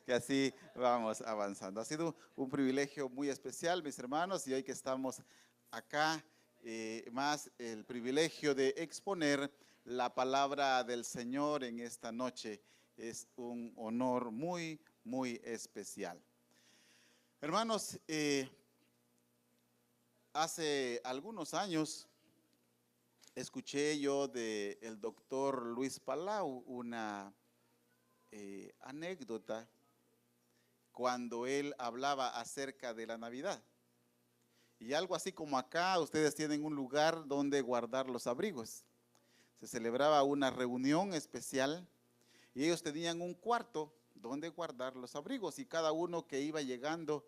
Que así vamos avanzando. Ha sido un privilegio muy especial, mis hermanos, y hoy que estamos acá, más el privilegio de exponer la palabra del Señor en esta noche. Es un honor muy, muy especial. Hermanos, hace algunos años escuché yo del doctor Luis Palau una anécdota cuando él hablaba acerca de la Navidad. Y algo así como acá, ustedes tienen un lugar donde guardar los abrigos. Se celebraba una reunión especial y ellos tenían un cuarto donde guardar los abrigos y cada uno que iba llegando,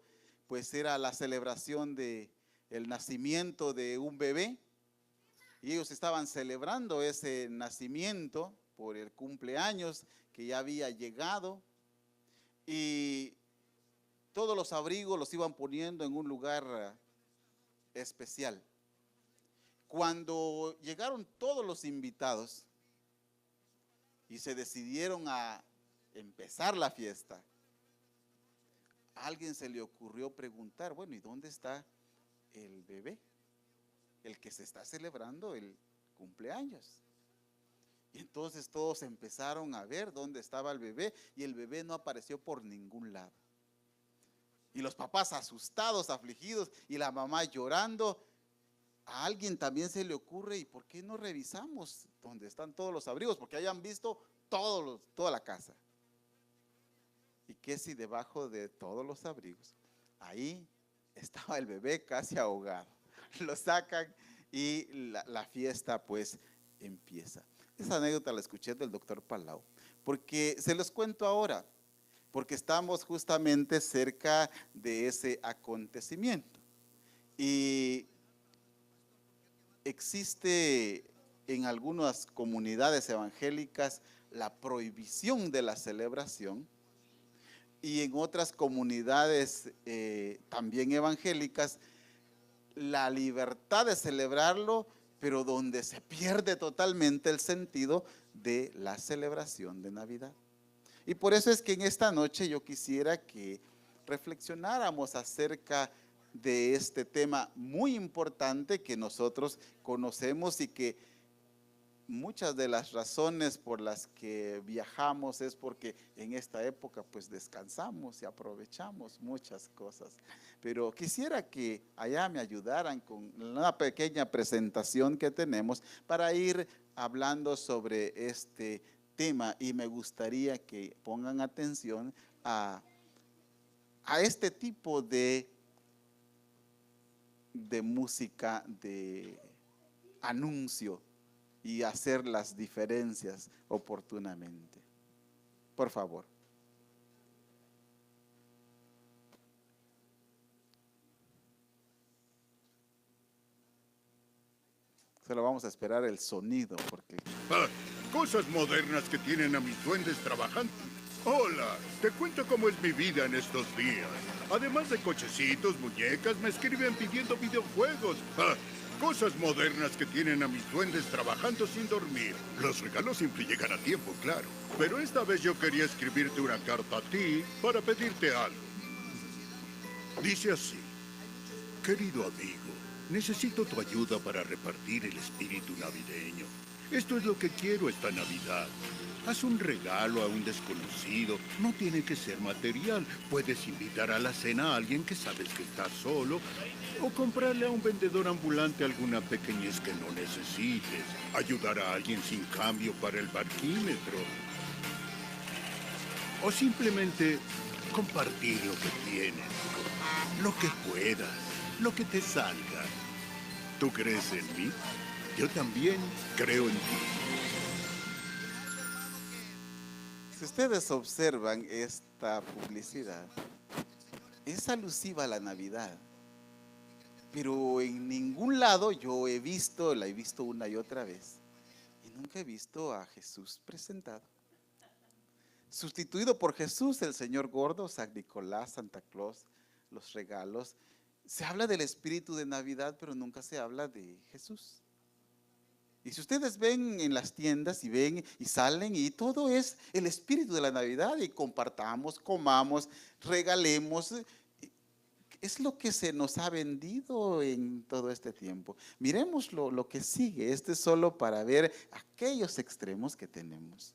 pues era la celebración de el nacimiento de un bebé y ellos estaban celebrando ese nacimiento por el cumpleaños que ya había llegado y todos los abrigos los iban poniendo en un lugar especial. Cuando llegaron todos los invitados y se decidieron a empezar la fiesta, a alguien se le ocurrió preguntar, bueno, ¿y dónde está el bebé? El que se está celebrando el cumpleaños. Y entonces todos empezaron a ver dónde estaba el bebé y el bebé no apareció por ningún lado. Y los papás asustados, afligidos y la mamá llorando. A alguien también se le ocurre, ¿y por qué no revisamos dónde están todos los abrigos? Porque hayan visto toda la casa. ¿Y qué si debajo de todos los abrigos? Ahí estaba el bebé casi ahogado. Lo sacan y la fiesta pues empieza. Esa anécdota la escuché del doctor Palau, porque se los cuento ahora, porque estamos justamente cerca de ese acontecimiento. Y existe en algunas comunidades evangélicas la prohibición de la celebración y en otras comunidades también evangélicas la libertad de celebrarlo, pero donde se pierde totalmente el sentido de la celebración de Navidad. Y por eso es que en esta noche yo quisiera que reflexionáramos acerca de este tema muy importante que nosotros conocemos y que muchas de las razones por las que viajamos es porque en esta época pues descansamos y aprovechamos muchas cosas. Pero quisiera que allá me ayudaran con una pequeña presentación que tenemos para ir hablando sobre este tema y me gustaría que pongan atención a este tipo de música, de anuncio y hacer las diferencias oportunamente. Por favor. Solo vamos a esperar el sonido porque Ah, cosas modernas que tienen a mis duendes trabajando. Hola, te cuento cómo es mi vida en estos días. Además de cochecitos, muñecas, me escriben pidiendo videojuegos. Cosas modernas que tienen a mis duendes trabajando sin dormir. Los regalos siempre llegan a tiempo, claro. Pero esta vez yo quería escribirte una carta a ti para pedirte algo. Dice así: querido amigo, necesito tu ayuda para repartir el espíritu navideño. Esto es lo que quiero esta Navidad. Haz un regalo a un desconocido. No tiene que ser material. Puedes invitar a la cena a alguien que sabes que está solo o comprarle a un vendedor ambulante alguna pequeñez que no necesites. Ayudar a alguien sin cambio para el parquímetro. O simplemente compartir lo que tienes. Lo que puedas. Lo que te salga. ¿Tú crees en mí? Yo también creo en ti. si ustedes observan esta publicidad, es alusiva a la Navidad. Pero en ningún lado yo la he visto una y otra vez, y nunca he visto a Jesús presentado. Sustituido por Jesús, el señor gordo, San Nicolás, Santa Claus, los regalos. Se habla del espíritu de Navidad, pero nunca se habla de Jesús. Y si ustedes ven en las tiendas y ven y salen y todo es el espíritu de la Navidad y compartamos, comamos, regalemos. Es lo que se nos ha vendido en todo este tiempo. Miremos lo que sigue. Este es solo para ver aquellos extremos que tenemos.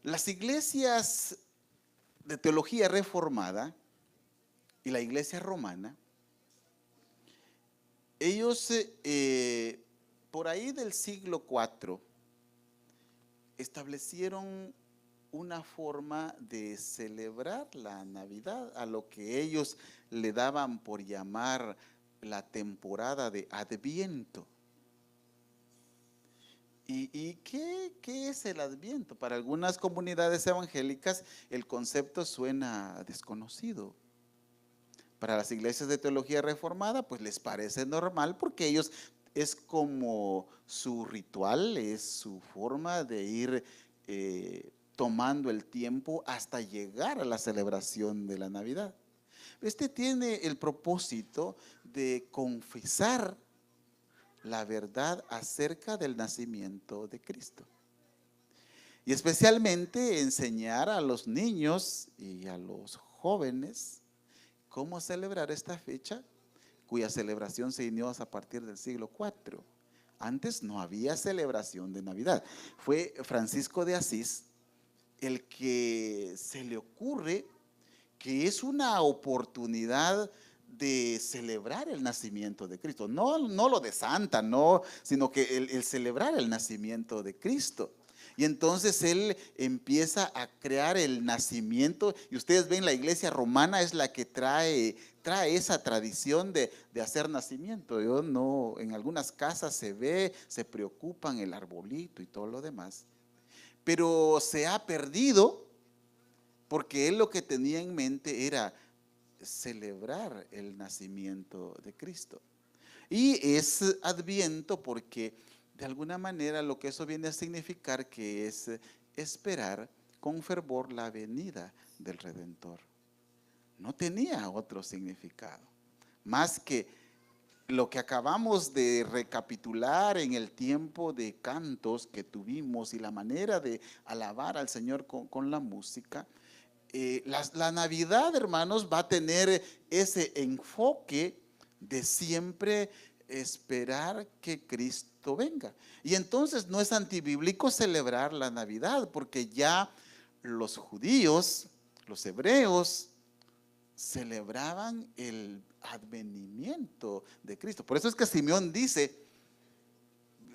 Las iglesias de teología reformada y la iglesia romana, ellos por ahí del siglo IV establecieron una forma de celebrar la Navidad, a lo que ellos le daban por llamar la temporada de Adviento. ¿Y qué es el Adviento? Para algunas comunidades evangélicas el concepto suena desconocido. Para las iglesias de teología reformada, pues les parece normal porque ellos es como su ritual, es su forma de ir tomando el tiempo hasta llegar a la celebración de la Navidad. Este tiene el propósito de confesar la verdad acerca del nacimiento de Cristo. Y especialmente enseñar a los niños y a los jóvenes cómo celebrar esta fecha, cuya celebración se inició a partir del siglo IV. Antes no había celebración de Navidad. Fue Francisco de Asís el que se le ocurre que es una oportunidad de celebrar el nacimiento de Cristo. No lo de Santa, no, sino que el celebrar el nacimiento de Cristo. Y entonces él empieza a crear el nacimiento, y ustedes ven, la iglesia romana es la que trae esa tradición de hacer nacimiento. Yo no, en algunas casas se ve, se preocupan el arbolito y todo lo demás, pero se ha perdido porque él lo que tenía en mente era celebrar el nacimiento de Cristo. Y es Adviento porque de alguna manera lo que eso viene a significar que es esperar con fervor la venida del Redentor. No tenía otro significado, más que lo que acabamos de recapitular en el tiempo de cantos que tuvimos y la manera de alabar al Señor con la música. La Navidad, hermanos, va a tener ese enfoque de siempre esperar que Cristo venga. Y entonces no es antibíblico celebrar la Navidad, porque ya los judíos, los hebreos, celebraban el advenimiento de Cristo. Por eso es que Simeón dice: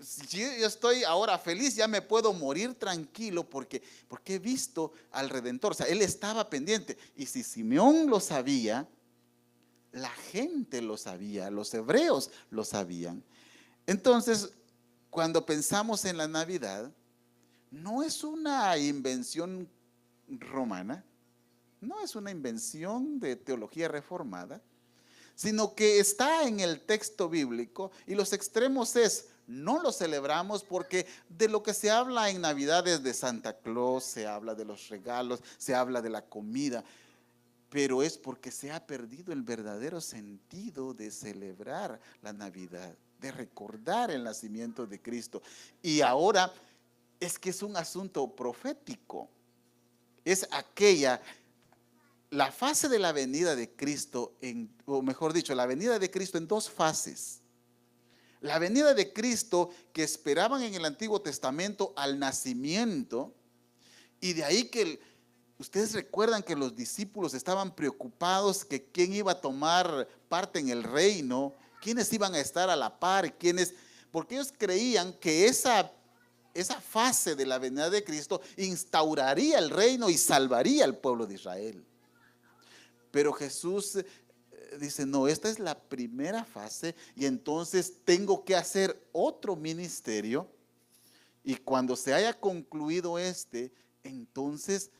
si yo estoy ahora feliz, ya me puedo morir tranquilo porque he visto al Redentor. O sea, él estaba pendiente. Y si Simeón lo sabía, la gente lo sabía, los hebreos lo sabían. Entonces, cuando pensamos en la Navidad, no es una invención romana, no es una invención de teología reformada, sino que está en el texto bíblico. Y los extremos es: no lo celebramos porque de lo que se habla en Navidad es de Santa Claus, se habla de los regalos, se habla de la comida, pero es porque se ha perdido el verdadero sentido de celebrar la Navidad, de recordar el nacimiento de Cristo. Y ahora es que es un asunto profético, es la fase de la venida de Cristo, o mejor dicho, la venida de Cristo en dos fases. La venida de Cristo que esperaban en el Antiguo Testamento al nacimiento, y de ahí que ustedes recuerdan que los discípulos estaban preocupados que quién iba a tomar parte en el reino, quiénes iban a estar a la par, porque ellos creían que esa fase de la venida de Cristo instauraría el reino y salvaría al pueblo de Israel. Pero Jesús dice: no, esta es la primera fase y entonces tengo que hacer otro ministerio, y cuando se haya concluido entonces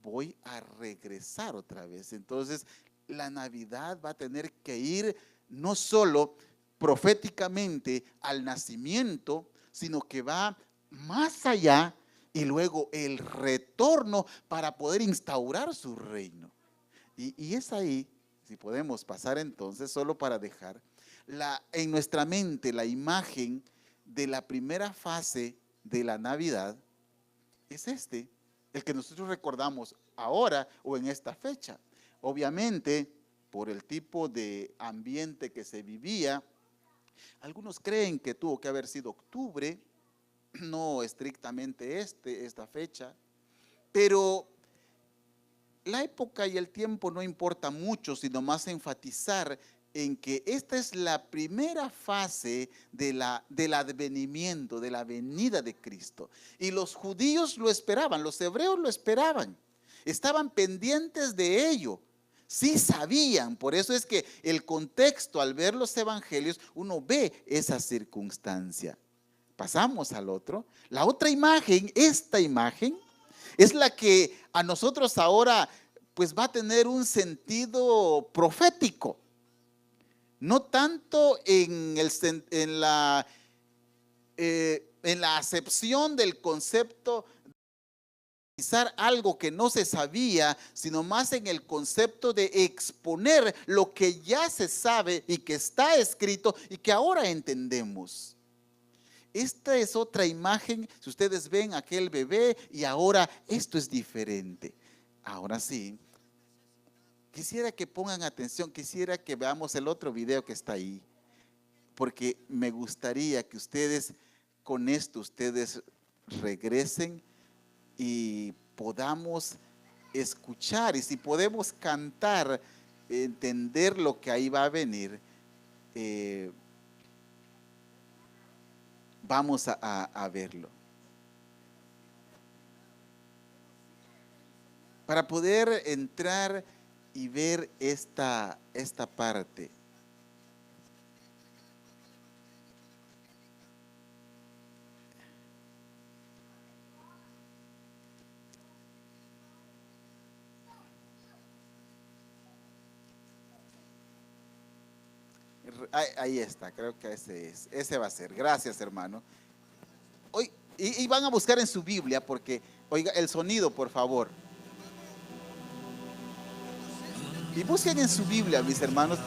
voy a regresar otra vez. Entonces la Navidad va a tener que ir no solo proféticamente al nacimiento, sino que va más allá, y luego el retorno para poder instaurar su reino. Y es ahí, si podemos pasar entonces, solo para dejar en nuestra mente la imagen de la primera fase de la Navidad es el que nosotros recordamos ahora o en esta fecha. Obviamente, por el tipo de ambiente que se vivía, algunos creen que tuvo que haber sido octubre, no estrictamente esta fecha, pero la época y el tiempo no importa mucho, sino más enfatizar en que esta es la primera fase del advenimiento, de la venida de Cristo. Y los judíos lo esperaban, los hebreos lo esperaban, estaban pendientes de ello. Sí sabían, por eso es que el contexto, al ver los evangelios, uno ve esa circunstancia. Pasamos al otro. La otra imagen, esta imagen, es la que a nosotros ahora pues va a tener un sentido profético. No tanto en la acepción del concepto algo que no se sabía, sino más en el concepto de exponer lo que ya se sabe y que está escrito y que ahora entendemos. Esta es otra imagen. Si ustedes ven aquel bebé y ahora esto es diferente. Ahora sí, quisiera que pongan atención, quisiera que veamos el otro video que está ahí, porque me gustaría que ustedes con esto, ustedes regresen y podamos escuchar, y si podemos cantar, entender lo que ahí va a venir, vamos a verlo. Para poder entrar y ver esta parte. Ahí está, creo que ese va a ser. Gracias, hermano. Hoy, y van a buscar en su Biblia, porque, oiga, el sonido, por favor. Y busquen en su Biblia, mis hermanos,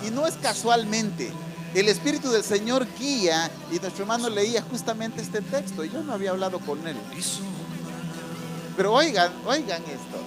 y no es casualmente. El Espíritu del Señor guía, y nuestro hermano leía justamente este texto, y yo no había hablado con él. Pero oigan esto.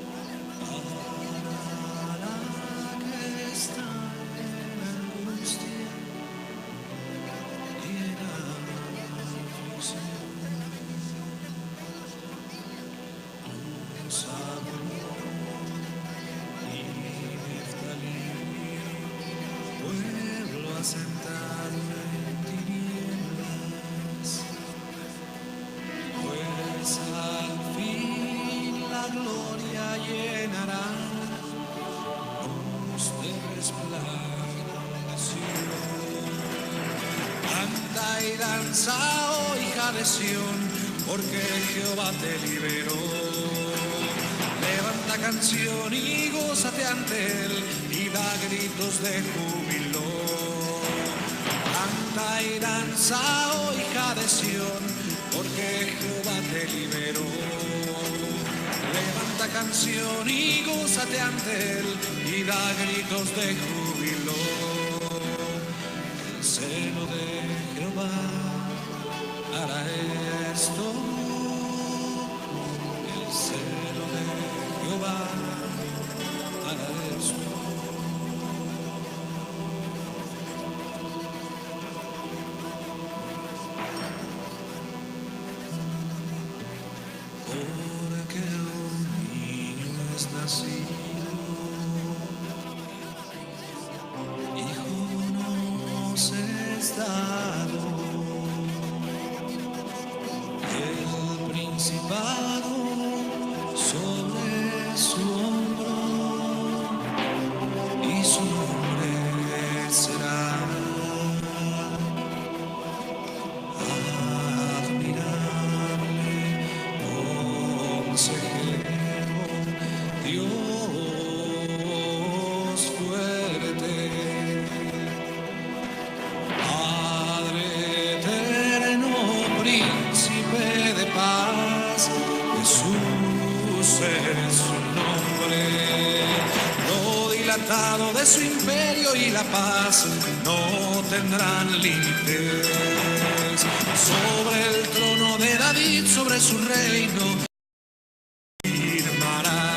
Danza, hija de Sión, porque Jehová te liberó. Levanta canción y gózate ante él y da gritos de júbilo. Canta y danza, oh hija de Sión, porque Jehová te liberó. Levanta canción y gózate ante él y da gritos de júbilo. El celo de Jehová hará esto, el celo de Jehová hará esto. Porque un niño es nacido, hijo nos es dado. Principado sobre su hombro y su nombre será admirable, consejero, Dios fuerte, Padre eterno, príncipe de paz. Jesús es su nombre, lo dilatado de su imperio y la paz no tendrán límites. Sobre el trono de David, sobre su reino, firmará.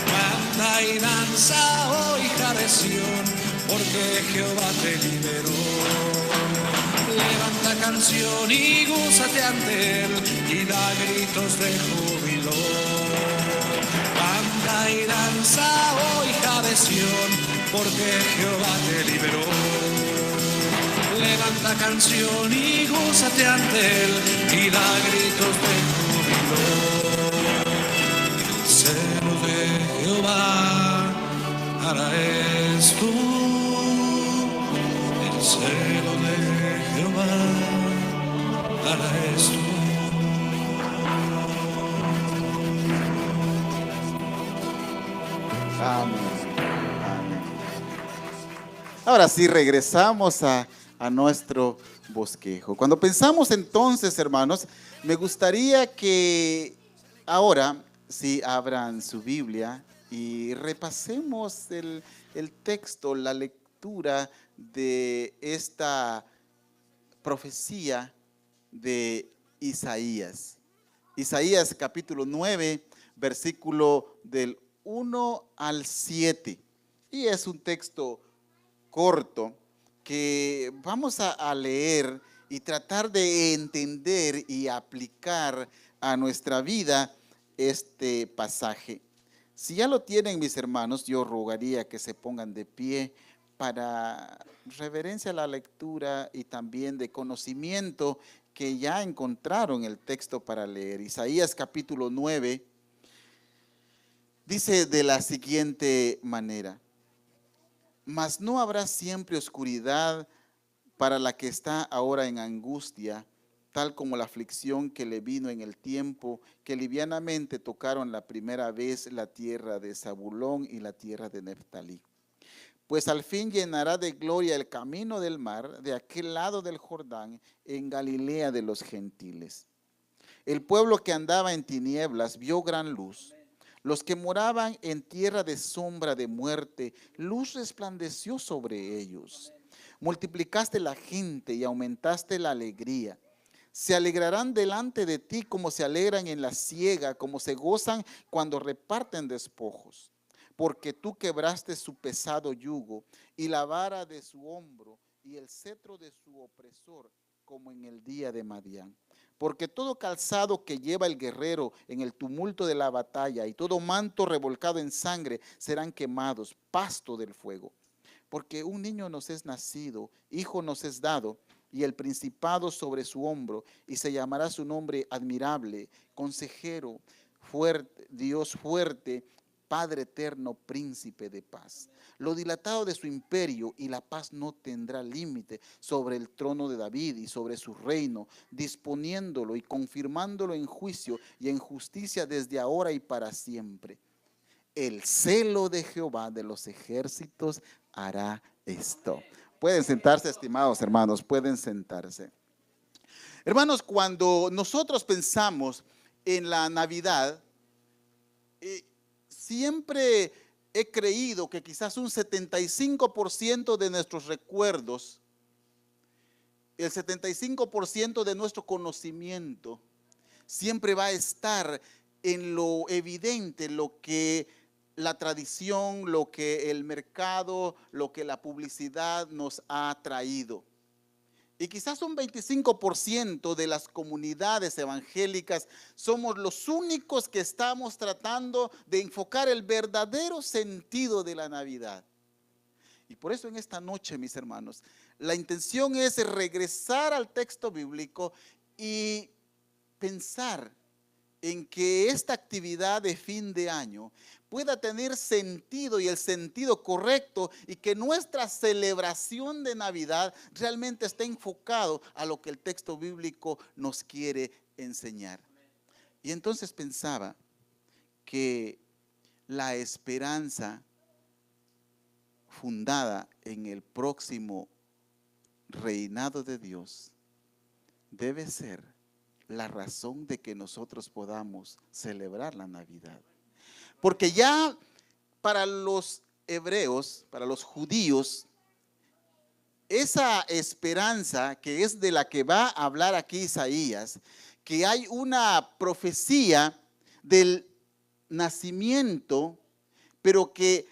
Canta y danza, oh hija de Sión, porque Jehová te liberó. Levanta canción y gózate ante él y da gritos de júbilo. Canta y danza, oh hija de Sión, porque Jehová te liberó. Levanta canción y gózate ante él y da gritos de júbilo. Celo de Jehová hará esto. El celo de Jehová hará esto. Amén. Amén. Ahora sí, regresamos a nuestro bosquejo. Cuando pensamos entonces, hermanos, me gustaría que ahora sí abran su Biblia y repasemos el texto, la lectura de esta profecía de Isaías. Isaías capítulo 9, versículo del 1 al 7. Y es un texto corto que vamos a leer y tratar de entender y aplicar a nuestra vida este pasaje. Si ya lo tienen, mis hermanos, yo rogaría que se pongan de pie para reverencia a la lectura y también de conocimiento que ya encontraron el texto para leer. Isaías capítulo 9 dice de la siguiente manera: mas no habrá siempre oscuridad para la que está ahora en angustia, tal como la aflicción que le vino en el tiempo que livianamente tocaron la primera vez la tierra de Zabulón y la tierra de Neftalí. Pues al fin llenará de gloria el camino del mar, de aquel lado del Jordán, en Galilea de los gentiles. El pueblo que andaba en tinieblas vio gran luz. Los que moraban en tierra de sombra de muerte, luz resplandeció sobre ellos. Multiplicaste la gente y aumentaste la alegría. Se alegrarán delante de ti como se alegran en la siega, como se gozan cuando reparten despojos. Porque tú quebraste su pesado yugo y la vara de su hombro y el cetro de su opresor, como en el día de Madián. Porque todo calzado que lleva el guerrero en el tumulto de la batalla y todo manto revolcado en sangre serán quemados, pasto del fuego. Porque un niño nos es nacido, hijo nos es dado, y el principado sobre su hombro, y se llamará su nombre admirable, consejero, fuerte, Dios fuerte, Padre eterno, príncipe de paz. Lo dilatado de su imperio y la paz no tendrá límite sobre el trono de David y sobre su reino, disponiéndolo y confirmándolo en juicio y en justicia desde ahora y para siempre. El celo de Jehová de los ejércitos hará esto. Pueden sentarse, estimados hermanos, pueden sentarse. Hermanos, cuando nosotros pensamos en la Navidad, siempre he creído que quizás un 75% de nuestros recuerdos, el 75% de nuestro conocimiento, siempre va a estar en lo evidente, lo que la tradición, lo que el mercado, lo que la publicidad nos ha traído. Y quizás un 25% de las comunidades evangélicas somos los únicos que estamos tratando de enfocar el verdadero sentido de la Navidad. Y por eso en esta noche, mis hermanos, la intención es regresar al texto bíblico y pensar en que esta actividad de fin de año pueda tener sentido y el sentido correcto, y que nuestra celebración de Navidad realmente esté enfocado a lo que el texto bíblico nos quiere enseñar. Y entonces pensaba que la esperanza fundada en el próximo reinado de Dios debe ser la razón de que nosotros podamos celebrar la Navidad. Porque ya para los hebreos, para los judíos, esa esperanza que es de la que va a hablar aquí Isaías, que hay una profecía del nacimiento, pero que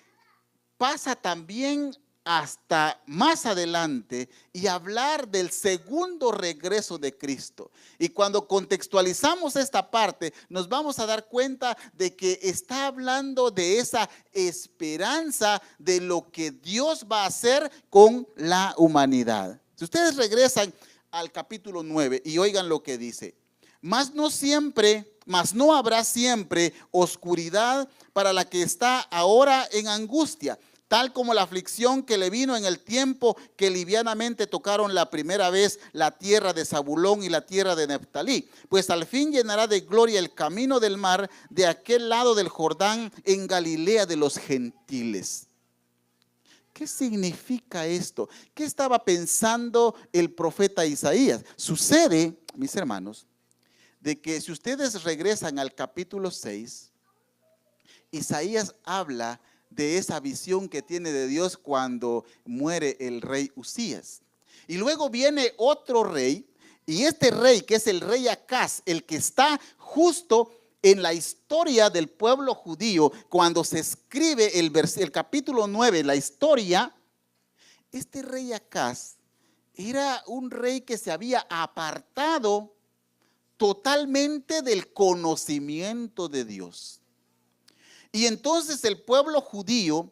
pasa también hasta más adelante y hablar del segundo regreso de Cristo. Y cuando contextualizamos esta parte, nos vamos a dar cuenta de que está hablando de esa esperanza de lo que Dios va a hacer con la humanidad. Si ustedes regresan al capítulo 9 y oigan lo que dice: mas no habrá siempre oscuridad para la que está ahora en angustia, tal como la aflicción que le vino en el tiempo que livianamente tocaron la primera vez la tierra de Zabulón y la tierra de Neftalí. Pues al fin llenará de gloria el camino del mar de aquel lado del Jordán, en Galilea de los gentiles. ¿Qué significa esto? ¿Qué estaba pensando el profeta Isaías? Sucede, mis hermanos, de que si ustedes regresan al capítulo 6, Isaías habla de esa visión que tiene de Dios cuando muere el rey Usías. Y luego viene otro rey, y este rey, que es el rey Acaz, el que está justo en la historia del pueblo judío, cuando se escribe el capítulo 9, la historia, este rey Acaz era un rey que se había apartado totalmente del conocimiento de Dios. Y entonces el pueblo judío,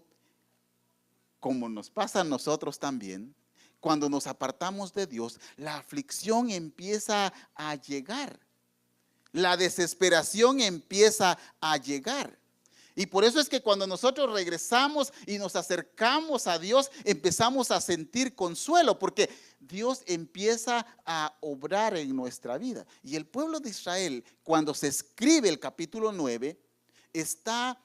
como nos pasa a nosotros también, cuando nos apartamos de Dios, la aflicción empieza a llegar. La desesperación empieza a llegar. Y por eso es que cuando nosotros regresamos y nos acercamos a Dios, empezamos a sentir consuelo, porque Dios empieza a obrar en nuestra vida. Y el pueblo de Israel, cuando se escribe el capítulo 9, está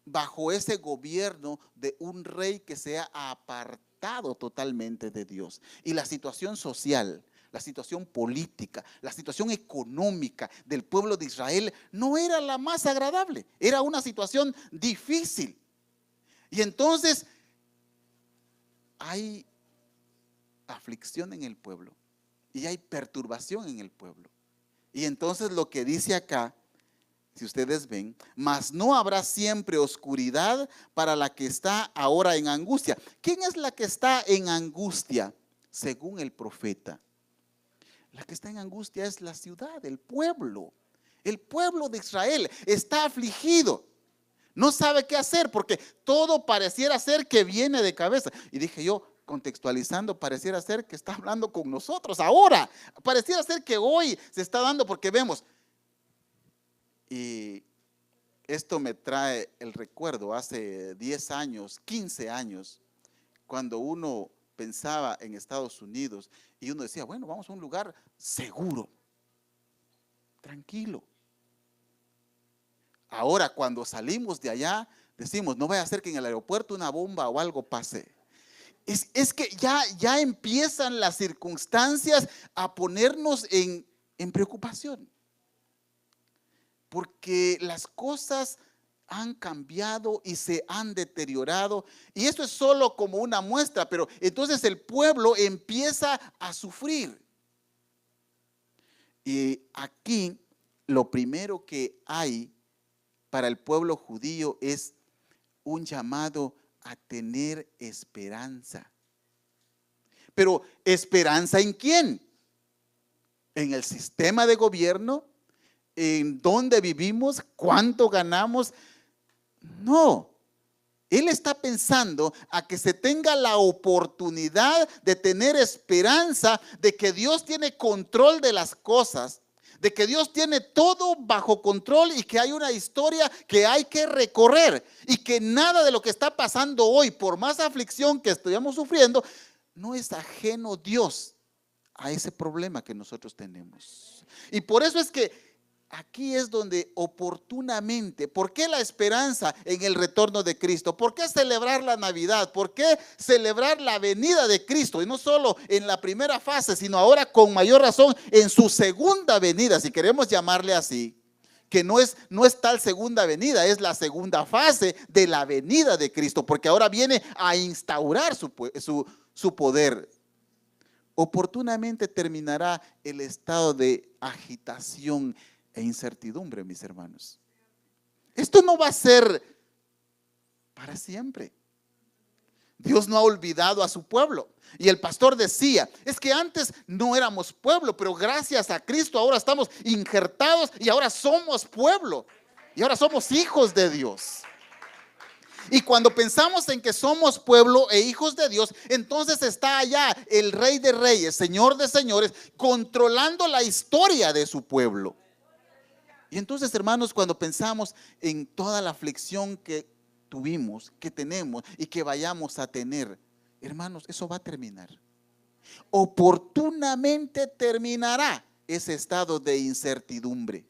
bajo ese gobierno de un rey que se ha apartado totalmente de Dios. Y la situación social, la situación política, la situación económica del pueblo de Israel no era la más agradable, era una situación difícil. Y entonces hay aflicción en el pueblo y hay perturbación en el pueblo. Y entonces lo que dice acá, si ustedes ven, mas no habrá siempre oscuridad para la que está ahora en angustia. ¿Quién es la que está en angustia? Según el profeta, la que está en angustia es la ciudad, el pueblo. El pueblo de Israel está afligido. No sabe qué hacer porque todo pareciera ser que viene de cabeza. Y dije yo, contextualizando, pareciera ser que está hablando con nosotros ahora. Pareciera ser que hoy se está dando porque vemos. Y esto me trae el recuerdo hace 10 años, 15 años, cuando uno pensaba en Estados Unidos y uno decía, bueno, vamos a un lugar seguro, tranquilo. Ahora cuando salimos de allá, decimos, no vaya a ser que en el aeropuerto una bomba o algo pase. Es que ya empiezan las circunstancias a ponernos en preocupación. Porque las cosas han cambiado y se han deteriorado. Y esto es solo como una muestra, pero entonces el pueblo empieza a sufrir. Y aquí lo primero que hay para el pueblo judío es un llamado a tener esperanza. Pero ¿esperanza en quién? ¿En el sistema de gobierno? ¿En dónde vivimos? ¿Cuánto ganamos? No. Él está pensando a que se tenga la oportunidad de tener esperanza de que Dios tiene control de las cosas, de que Dios tiene todo bajo control y que hay una historia que hay que recorrer y que nada de lo que está pasando hoy, por más aflicción que estemos sufriendo, no es ajeno Dios a ese problema que nosotros tenemos. Y por eso es que aquí es donde oportunamente, ¿por qué la esperanza en el retorno de Cristo? ¿Por qué celebrar la Navidad? ¿Por qué celebrar la venida de Cristo? Y no solo en la primera fase, sino ahora con mayor razón en su segunda venida, si queremos llamarle así. que no es tal segunda venida, es la segunda fase de la venida de Cristo, porque ahora viene a instaurar su poder. Oportunamente terminará el estado de agitación e incertidumbre, mis hermanos. Esto no va a ser para siempre. Dios no ha olvidado a su pueblo. Y el pastor decía, es que antes no éramos pueblo, pero gracias a Cristo ahora estamos injertados y ahora somos pueblo. Y ahora somos hijos de Dios. Y cuando pensamos en que somos pueblo e hijos de Dios, entonces está allá el Rey de Reyes, Señor de Señores, controlando la historia de su pueblo. Y entonces, hermanos, cuando pensamos en toda la aflicción que tuvimos, que tenemos y que vayamos a tener, hermanos, eso va a terminar. Oportunamente terminará ese estado de incertidumbre.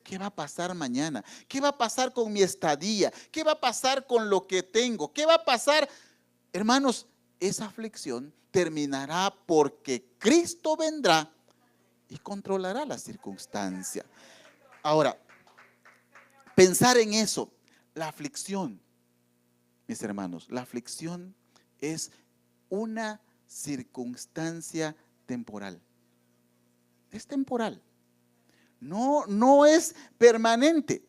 ¿Qué va a pasar mañana? ¿Qué va a pasar con mi estadía? ¿Qué va a pasar con lo que tengo? ¿Qué va a pasar? Hermanos, esa aflicción terminará porque Cristo vendrá y controlará la circunstancia. Ahora, pensar en eso, la aflicción, mis hermanos, la aflicción es una circunstancia temporal. Es temporal. No es permanente.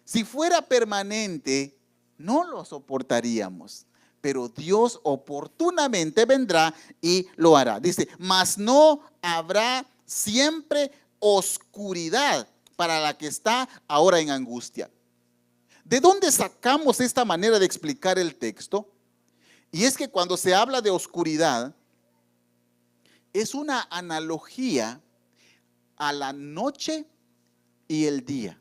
Si fuera permanente, no lo soportaríamos. Pero Dios oportunamente vendrá y lo hará. Dice, mas no habrá siempre oscuridad para la que está ahora en angustia. ¿De dónde sacamos esta manera de explicar el texto? Y es que cuando se habla de oscuridad, es una analogía a la noche y el día.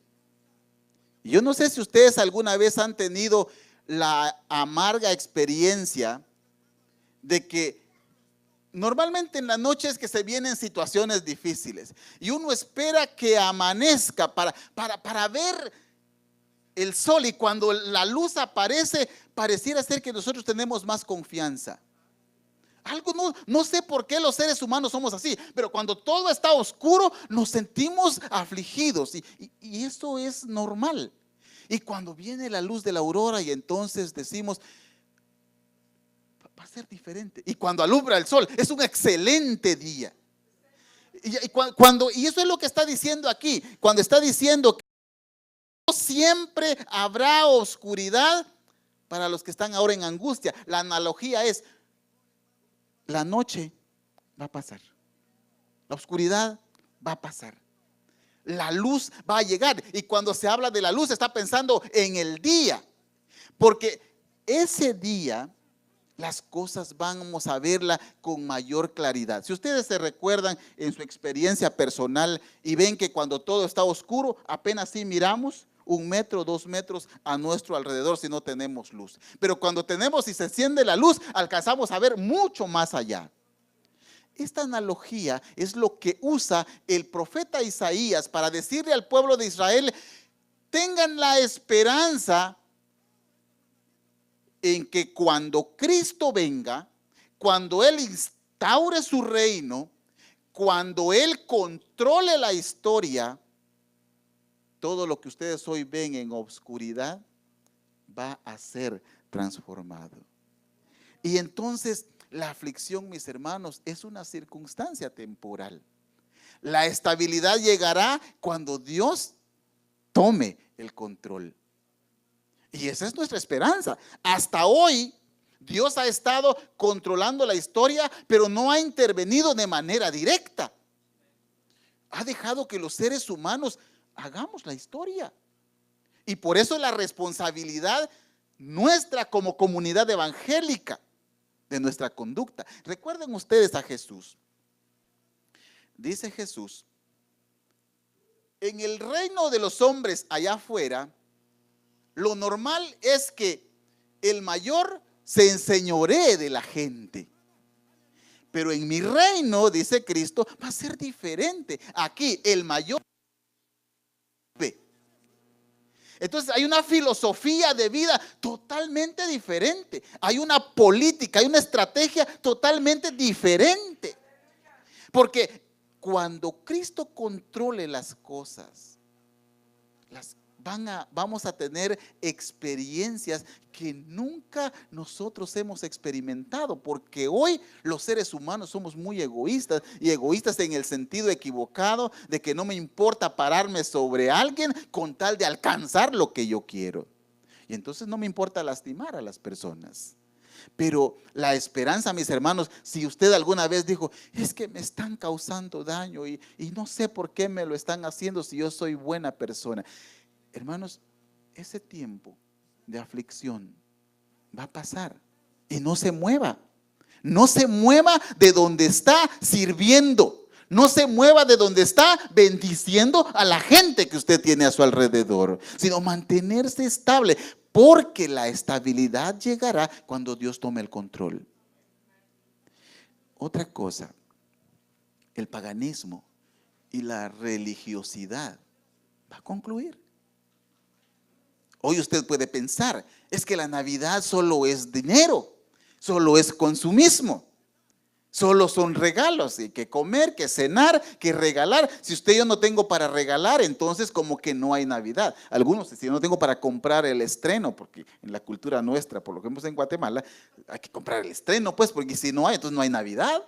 Yo no sé si ustedes alguna vez han tenido la amarga experiencia de que normalmente en la noche es que se vienen situaciones difíciles y uno espera que amanezca para ver el sol, y cuando la luz aparece pareciera ser que nosotros tenemos más confianza. Algo no sé por qué los seres humanos somos así, pero cuando todo está oscuro nos sentimos afligidos y eso es normal. Y cuando viene la luz de la aurora y entonces decimos, va a ser diferente. Y cuando alumbra el sol es un excelente día. Y eso es lo que está diciendo aquí, cuando está diciendo que no siempre habrá oscuridad para los que están ahora en angustia. La analogía es, la noche va a pasar, la oscuridad va a pasar, la luz va a llegar. Y cuando se habla de la luz, está pensando en el día, porque ese día las cosas vamos a verla con mayor claridad. Si ustedes se recuerdan en su experiencia personal y ven que cuando todo está oscuro, apenas sí miramos 1 metro, 2 metros a nuestro alrededor si no tenemos luz. Pero cuando tenemos y se enciende la luz, alcanzamos a ver mucho más allá. Esta analogía es lo que usa el profeta Isaías para decirle al pueblo de Israel: tengan la esperanza en que cuando Cristo venga, cuando Él instaure su reino, cuando Él controle la historia, todo lo que ustedes hoy ven en obscuridad va a ser transformado. Y entonces la aflicción, mis hermanos, es una circunstancia temporal. La estabilidad llegará cuando Dios tome el control. Y esa es nuestra esperanza. Hasta hoy Dios ha estado controlando la historia, pero no ha intervenido de manera directa. Ha dejado que los seres humanos hagamos la historia. Y por eso la responsabilidad nuestra como comunidad evangélica, de nuestra conducta. Recuerden ustedes a Jesús. Dice Jesús: en el reino de los hombres allá afuera, lo normal es que el mayor se enseñoree de la gente. Pero en mi reino, dice Cristo, va a ser diferente. Aquí el mayor. Entonces hay una filosofía de vida totalmente diferente. Hay una política, hay una estrategia totalmente diferente. Porque cuando Cristo controle las cosas, vamos a tener experiencias que nunca nosotros hemos experimentado, porque hoy los seres humanos somos muy egoístas, y egoístas en el sentido equivocado de que no me importa pararme sobre alguien con tal de alcanzar lo que yo quiero, y entonces no me importa lastimar a las personas. Pero la esperanza, mis hermanos, si usted alguna vez dijo, es que me están causando daño y no sé por qué me lo están haciendo si yo soy buena persona. Hermanos, ese tiempo de aflicción va a pasar, y no se mueva de donde está sirviendo, no se mueva de donde está bendiciendo a la gente que usted tiene a su alrededor, sino mantenerse estable, porque la estabilidad llegará cuando Dios tome el control. Otra cosa, el paganismo y la religiosidad va a concluir. Hoy usted puede pensar, es que la Navidad solo es dinero, solo es consumismo, solo son regalos, y que comer, que cenar, que regalar. Si usted yo no tengo para regalar, entonces como que no hay Navidad. Algunos, si yo no tengo para comprar el estreno, porque en la cultura nuestra, por lo que vemos en Guatemala, hay que comprar el estreno, pues, porque si no hay, entonces no hay Navidad.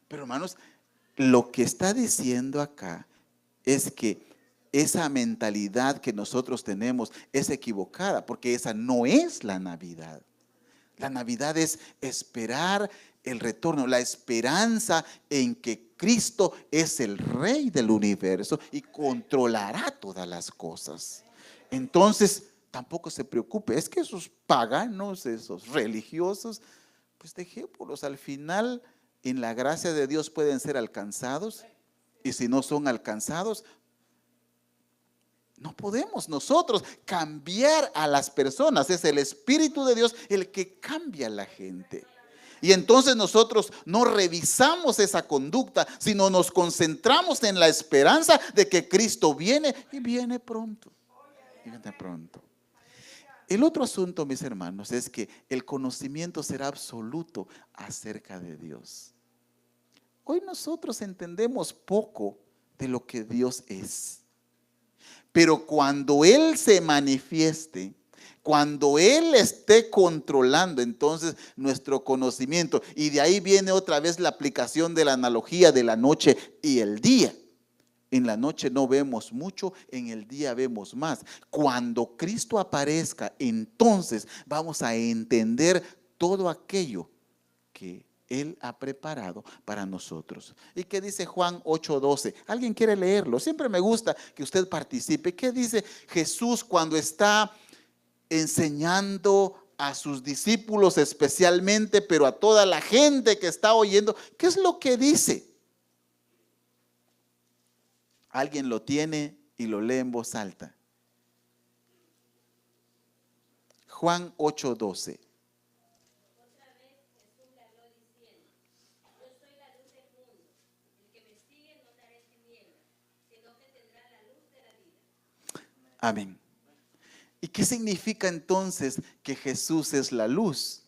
Pero hermanos, lo que está diciendo acá es que esa mentalidad que nosotros tenemos es equivocada, porque esa no es la Navidad. La Navidad es esperar el retorno, la esperanza en que Cristo es el Rey del universo y controlará todas las cosas. Entonces, tampoco se preocupe, es que esos paganos, esos religiosos, pues dejémoslos, al final en la gracia de Dios pueden ser alcanzados, y si no son alcanzados, no podemos nosotros cambiar a las personas. Es el Espíritu de Dios el que cambia a la gente. Y entonces nosotros no revisamos esa conducta, sino nos concentramos en la esperanza de que Cristo viene, y viene pronto. Viene pronto. El otro asunto, mis hermanos, es que el conocimiento será absoluto acerca de Dios. Hoy nosotros entendemos poco de lo que Dios es. Pero cuando Él se manifieste, cuando Él esté controlando, entonces nuestro conocimiento, y de ahí viene otra vez la aplicación de la analogía de la noche y el día. En la noche no vemos mucho, en el día vemos más. Cuando Cristo aparezca, entonces vamos a entender todo aquello que Él ha preparado para nosotros. ¿Y qué dice Juan 8:12? ¿Alguien quiere leerlo? Siempre me gusta que usted participe. ¿Qué dice Jesús cuando está enseñando a sus discípulos especialmente, pero a toda la gente que está oyendo? ¿Qué es lo que dice? Alguien lo tiene y lo lee en voz alta. Juan 8:12. Amén. ¿Y qué significa entonces que Jesús es la luz?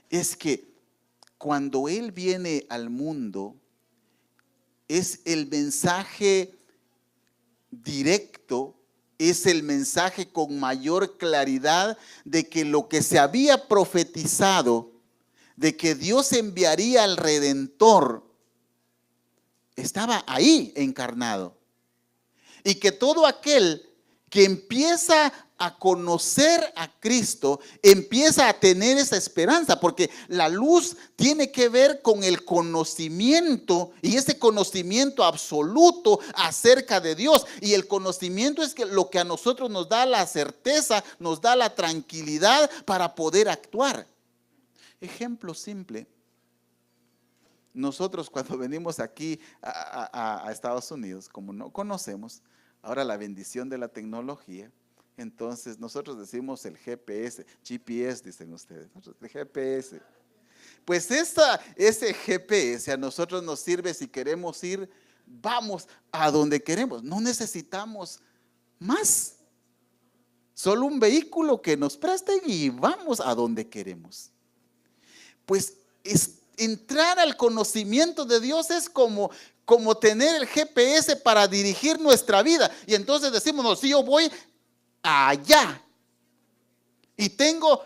Es que cuando Él viene al mundo, es el mensaje directo, es el mensaje con mayor claridad de que lo que se había profetizado, de que Dios enviaría al Redentor, estaba ahí encarnado. Y que todo aquel que empieza a conocer a Cristo, empieza a tener esa esperanza, porque la luz tiene que ver con el conocimiento, y ese conocimiento absoluto acerca de Dios. Y el conocimiento es que lo que a nosotros nos da la certeza, nos da la tranquilidad para poder actuar. Ejemplo simple. Nosotros cuando venimos aquí a Estados Unidos, como no conocemos ahora la bendición de la tecnología, entonces nosotros decimos el GPS, dicen ustedes, el GPS. Pues ese GPS a nosotros nos sirve si queremos ir, vamos a donde queremos, no necesitamos más. Solo un vehículo que nos presten y vamos a donde queremos. Pues entrar al conocimiento de Dios es como como tener el GPS para dirigir nuestra vida. Y entonces decimos, no, si yo voy allá y tengo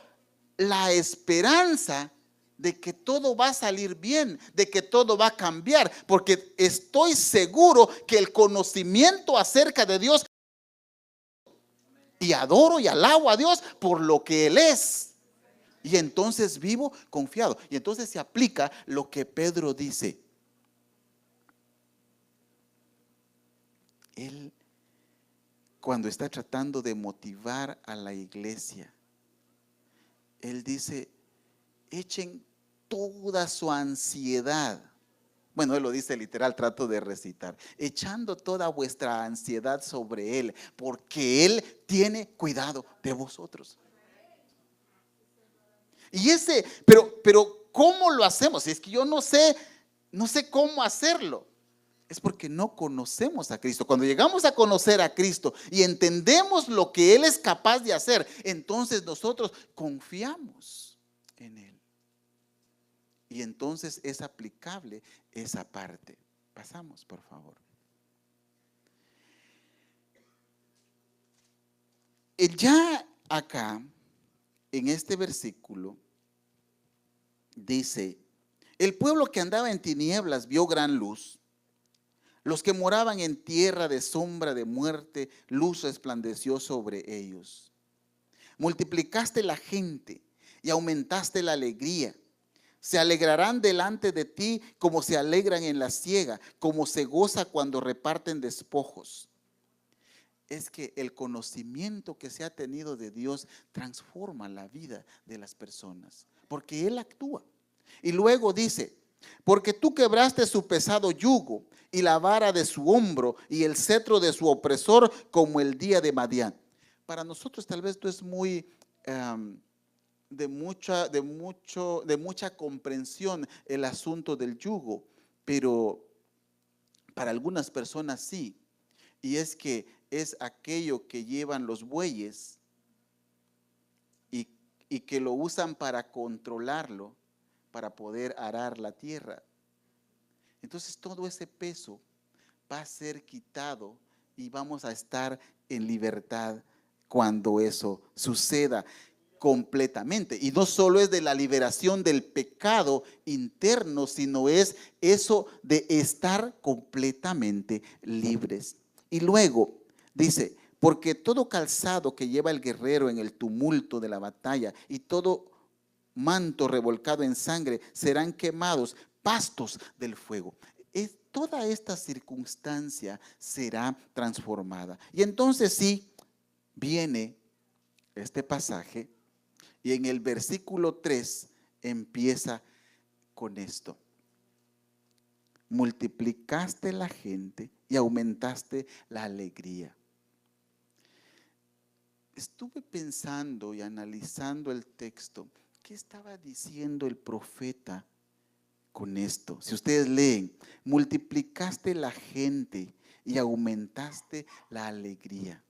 la esperanza de que todo va a salir bien, de que todo va a cambiar, porque estoy seguro que el conocimiento acerca de Dios, y adoro y alabo a Dios por lo que Él es, y entonces vivo confiado. Y entonces se aplica lo que Pedro dice. Él, cuando está tratando de motivar a la iglesia, él dice: echen toda su ansiedad. Bueno, él lo dice literal, trato de recitar: echando toda vuestra ansiedad sobre él, porque él tiene cuidado de vosotros. Y pero ¿cómo lo hacemos? Es que yo no sé cómo hacerlo. Es porque no conocemos a Cristo. Cuando llegamos a conocer a Cristo y entendemos lo que Él es capaz de hacer, entonces nosotros confiamos en Él. Y entonces es aplicable esa parte. Pasamos, por favor. Ya acá, en este versículo, dice: el pueblo que andaba en tinieblas vio gran luz. Los que moraban en tierra de sombra de muerte, luz resplandeció sobre ellos. Multiplicaste la gente y aumentaste la alegría. Se alegrarán delante de ti como se alegran en la siega, como se goza cuando reparten despojos. Es que el conocimiento que se ha tenido de Dios transforma la vida de las personas, porque Él actúa. Y luego dice: porque tú quebraste su pesado yugo y la vara de su hombro y el cetro de su opresor, como el día de Madián. Para nosotros tal vez esto es muy de mucha comprensión el asunto del yugo, pero para algunas personas sí. Y es que es aquello que llevan los bueyes y que lo usan para controlarlo, para poder arar la tierra. Entonces todo ese peso va a ser quitado y vamos a estar en libertad cuando eso suceda completamente. Y no solo es de la liberación del pecado interno, sino es eso de estar completamente libres. Y luego dice: porque todo calzado que lleva el guerrero en el tumulto de la batalla y todo manto revolcado en sangre serán quemados, pastos del fuego. Toda esta circunstancia será transformada. Y entonces sí, viene este pasaje y en el versículo 3 empieza con esto: multiplicaste la gente y aumentaste la alegría. Estuve pensando y analizando el texto. ¿Qué estaba diciendo el profeta con esto? Si ustedes leen: multiplicaste la gente y aumentaste la alegría.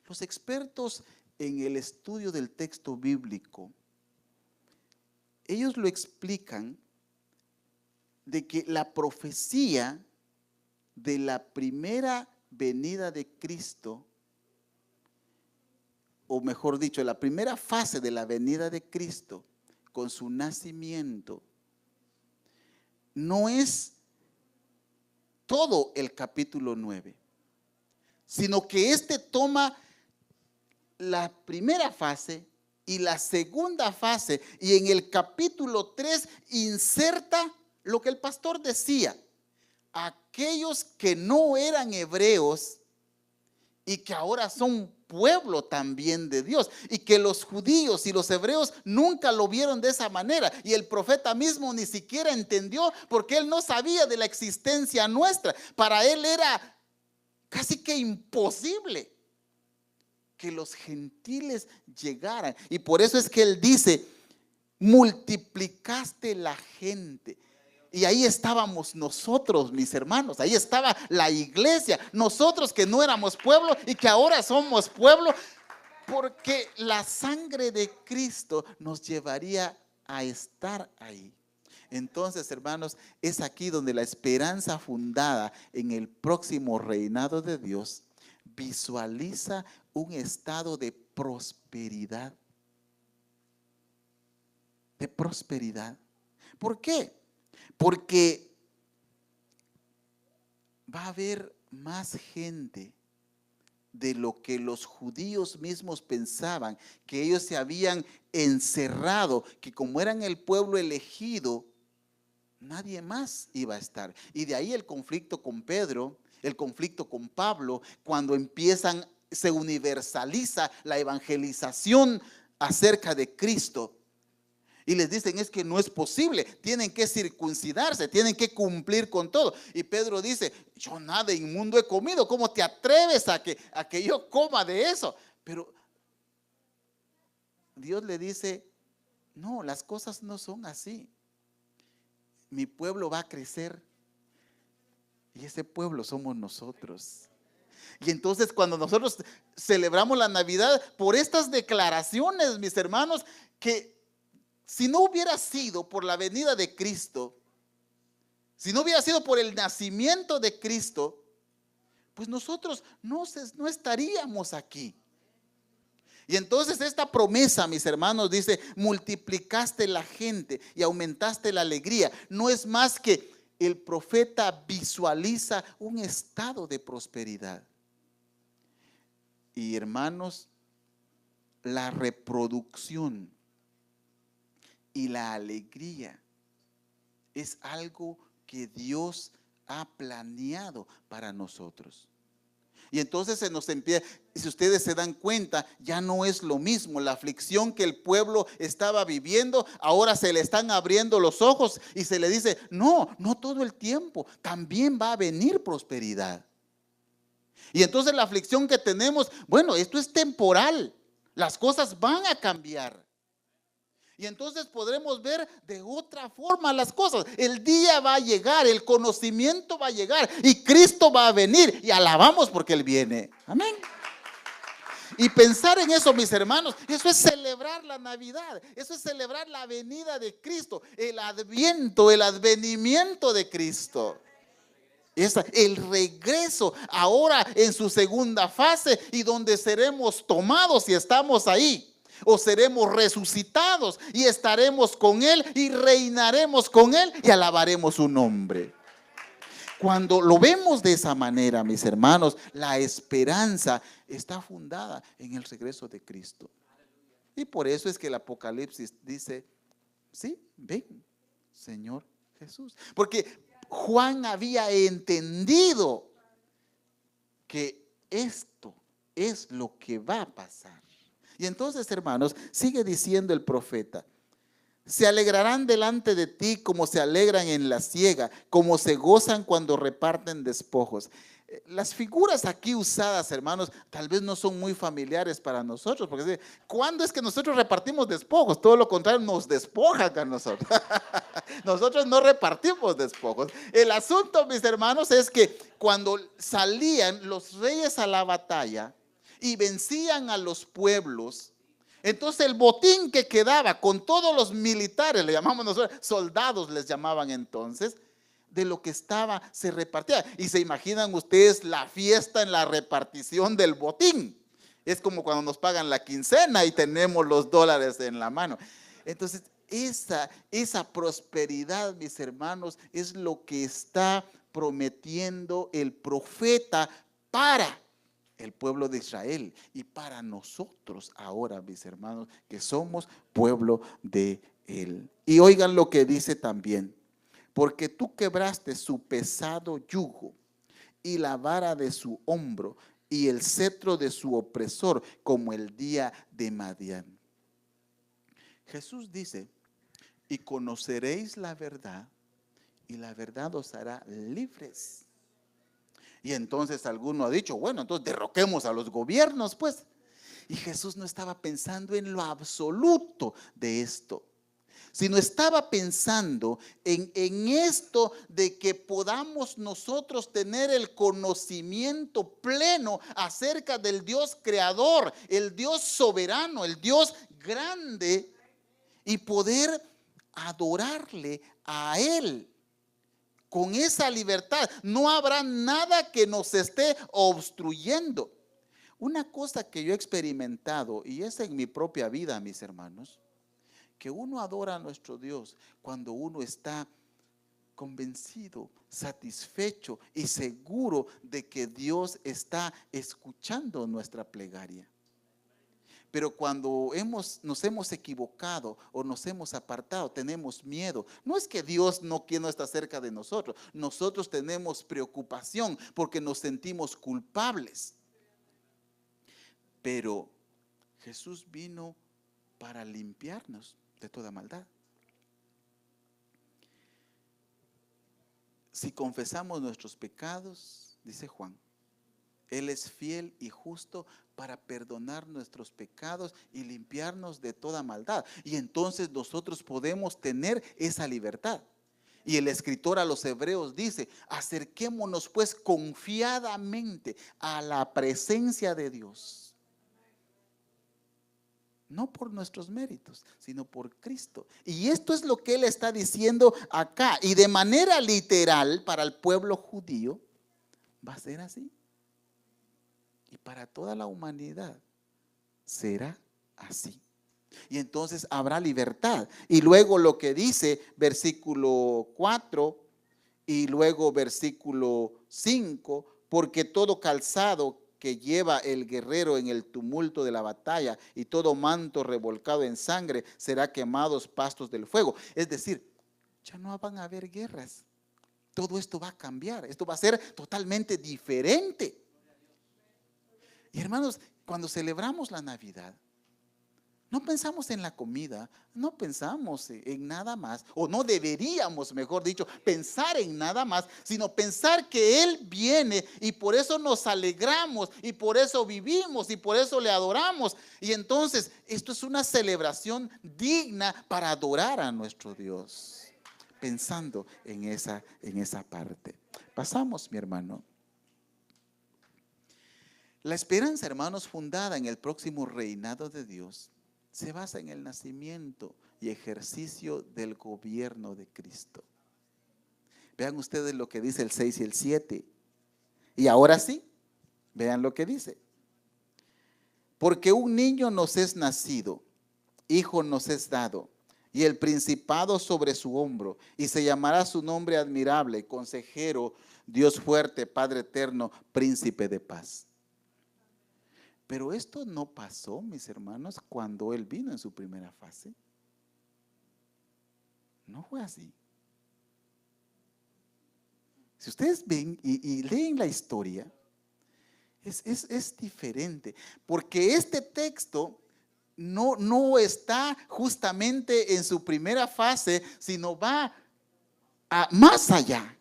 Los expertos en el estudio del texto bíblico, ellos lo explican de que la profecía de la primera venida de Cristo, o mejor dicho, la primera fase de la venida de Cristo con su nacimiento, no es todo el capítulo 9, sino que toma la primera fase y la segunda fase, y en el capítulo 3 inserta lo que el pastor decía: aquellos que no eran hebreos y que ahora son pueblo también de Dios, y que los judíos y los hebreos nunca lo vieron de esa manera, y el profeta mismo ni siquiera entendió, porque él no sabía de la existencia nuestra. Para él era casi que imposible que los gentiles llegaran, y por eso es que él dice: multiplicaste la gente. Y ahí estábamos nosotros, mis hermanos, ahí estaba la iglesia, nosotros que no éramos pueblo y que ahora somos pueblo, porque la sangre de Cristo nos llevaría a estar ahí. Entonces, hermanos, es aquí donde la esperanza fundada en el próximo reinado de Dios visualiza un estado de prosperidad. De prosperidad. ¿Por qué? Porque va a haber más gente de lo que los judíos mismos pensaban, que ellos se habían encerrado, que como eran el pueblo elegido, nadie más iba a estar. Y de ahí el conflicto con Pedro, el conflicto con Pablo, cuando se universaliza la evangelización acerca de Cristo. Y les dicen, es que no es posible, tienen que circuncidarse, tienen que cumplir con todo. Y Pedro dice, yo nada inmundo he comido, ¿cómo te atreves a que yo coma de eso? Pero Dios le dice, no, las cosas no son así. Mi pueblo va a crecer y ese pueblo somos nosotros. Y entonces cuando nosotros celebramos la Navidad por estas declaraciones, mis hermanos, que si no hubiera sido por la venida de Cristo, si no hubiera sido por el nacimiento de Cristo, pues nosotros no estaríamos aquí. Y entonces esta promesa, mis hermanos, dice, multiplicaste la gente y aumentaste la alegría. No es más que el profeta visualiza un estado de prosperidad. Y hermanos, la reproducción y la alegría es algo que Dios ha planeado para nosotros. Y entonces se nos empieza, si ustedes se dan cuenta, ya no es lo mismo. La aflicción que el pueblo estaba viviendo, ahora se le están abriendo los ojos y se le dice, no todo el tiempo, también va a venir prosperidad. Y entonces la aflicción que tenemos, bueno, esto es temporal, las cosas van a cambiar. Y entonces podremos ver de otra forma las cosas. El día va a llegar, el conocimiento va a llegar y Cristo va a venir y alabamos porque Él viene. Amén. Y pensar en eso, mis hermanos, eso es celebrar la Navidad, eso es celebrar la venida de Cristo, el adviento, el advenimiento de Cristo. El regreso ahora en su segunda fase y donde seremos tomados y estamos ahí. O seremos resucitados y estaremos con Él y reinaremos con Él y alabaremos su nombre. Cuando lo vemos de esa manera, mis hermanos, la esperanza está fundada en el regreso de Cristo. Y por eso es que el Apocalipsis dice, sí, ven, Señor Jesús. Porque Juan había entendido que esto es lo que va a pasar. Y entonces, hermanos, sigue diciendo el profeta, se alegrarán delante de ti como se alegran en la siega, como se gozan cuando reparten despojos. Las figuras aquí usadas, hermanos, tal vez no son muy familiares para nosotros, porque ¿cuándo es que nosotros repartimos despojos? Todo lo contrario, nos despojan a nosotros. Nosotros no repartimos despojos. El asunto, mis hermanos, es que cuando salían los reyes a la batalla y vencían a los pueblos, entonces el botín que quedaba con todos los militares, le llamamos nosotros, soldados les llamaban entonces, de lo que estaba se repartía. Y se imaginan ustedes la fiesta en la repartición del botín. Es como cuando nos pagan la quincena y tenemos los dólares en la mano. Entonces esa prosperidad, mis hermanos, es lo que está prometiendo el profeta para el pueblo de Israel y para nosotros ahora, mis hermanos, que somos pueblo de Él. Y oigan lo que dice también, porque tú quebraste su pesado yugo y la vara de su hombro y el cetro de su opresor, como el día de Madián. Jesús dice, y conoceréis la verdad y la verdad os hará libres. Y entonces alguno ha dicho, bueno, entonces derroquemos a los gobiernos, pues. Y Jesús no estaba pensando en lo absoluto de esto, sino estaba pensando en esto de que podamos nosotros tener el conocimiento pleno acerca del Dios creador, el Dios soberano, el Dios grande, y poder adorarle a Él con esa libertad. No habrá nada que nos esté obstruyendo. Una cosa que yo he experimentado, y es en mi propia vida, mis hermanos, que uno adora a nuestro Dios cuando uno está convencido, satisfecho y seguro de que Dios está escuchando nuestra plegaria. Pero cuando nos hemos equivocado o nos hemos apartado, tenemos miedo. No es que Dios no está cerca de nosotros. Nosotros tenemos preocupación porque nos sentimos culpables. Pero Jesús vino para limpiarnos de toda maldad. Si confesamos nuestros pecados, dice Juan, Él es fiel y justo para perdonar nuestros pecados y limpiarnos de toda maldad. Y entonces nosotros podemos tener esa libertad. Y el escritor a los Hebreos dice: acerquémonos pues confiadamente a la presencia de Dios. No por nuestros méritos, sino por Cristo. Y esto es lo que Él está diciendo acá. Y de manera literal, para el pueblo judío, va a ser así. Y para toda la humanidad será así. Y entonces habrá libertad. Y luego lo que dice versículo 4 y luego versículo 5, porque todo calzado que lleva el guerrero en el tumulto de la batalla y todo manto revolcado en sangre será quemados pastos del fuego. Es decir, ya no van a haber guerras. Todo esto va a cambiar. Esto va a ser totalmente diferente. Y hermanos, cuando celebramos la Navidad, no pensamos en la comida, no pensamos en nada más, o no deberíamos, mejor dicho, pensar en nada más, sino pensar que Él viene y por eso nos alegramos y por eso vivimos y por eso le adoramos. Y entonces esto es una celebración digna para adorar a nuestro Dios, pensando en esa parte. Pasamos, mi hermano. La esperanza, hermanos, fundada en el próximo reinado de Dios, se basa en el nacimiento y ejercicio del gobierno de Cristo. Vean ustedes lo que dice el 6 y el 7. Y ahora sí, vean lo que dice. Porque un niño nos es nacido, hijo nos es dado, y el principado sobre su hombro, y se llamará su nombre admirable, consejero, Dios fuerte, Padre eterno, príncipe de paz. Pero esto no pasó, mis hermanos, cuando Él vino en su primera fase. No fue así. Si ustedes ven y leen la historia, es diferente. Porque este texto no está justamente en su primera fase, sino va más allá.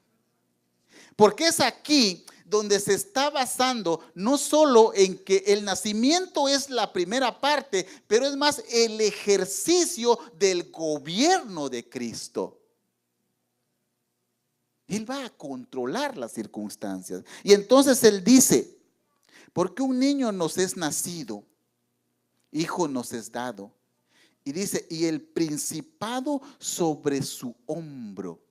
Porque es aquí donde se está basando no solo en que el nacimiento es la primera parte, pero es más el ejercicio del gobierno de Cristo. Él va a controlar las circunstancias. Y entonces Él dice, porque un niño nos es nacido, hijo nos es dado. Y dice, y el principado sobre su hombro.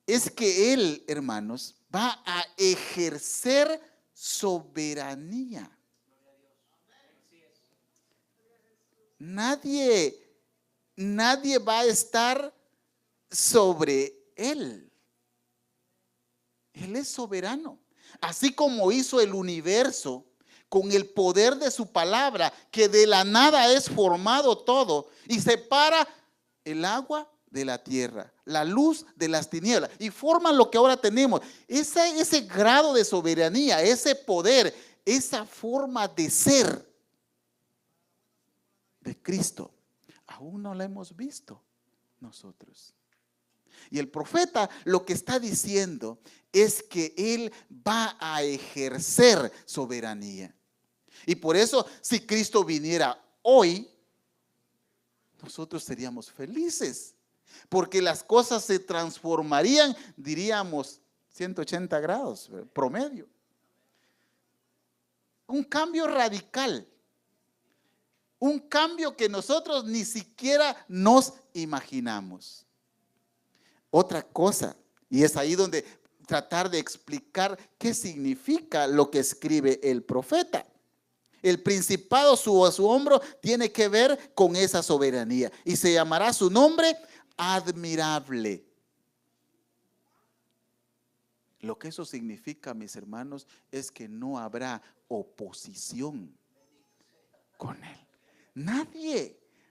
Es que Él, hermanos, va a ejercer soberanía. Nadie va a estar sobre Él. Él es soberano. Así como hizo el universo con el poder de su palabra, que de la nada es formado todo y separa el agua de la tierra, la luz de las tinieblas, y forman lo que ahora tenemos. Ese grado de soberanía, ese poder, esa forma de ser de Cristo, aún no la hemos visto nosotros. Y el profeta lo que está diciendo es que Él va a ejercer soberanía. Y por eso, si Cristo viniera hoy, nosotros seríamos felices. Porque las cosas se transformarían, diríamos, 180 grados promedio. Un cambio radical. Un cambio que nosotros ni siquiera nos imaginamos. Otra cosa, y es ahí donde tratar de explicar qué significa lo que escribe el profeta. El principado a su hombro tiene que ver con esa soberanía y se llamará su nombre admirable. Lo que eso significa, mis hermanos, es que no habrá oposición con él.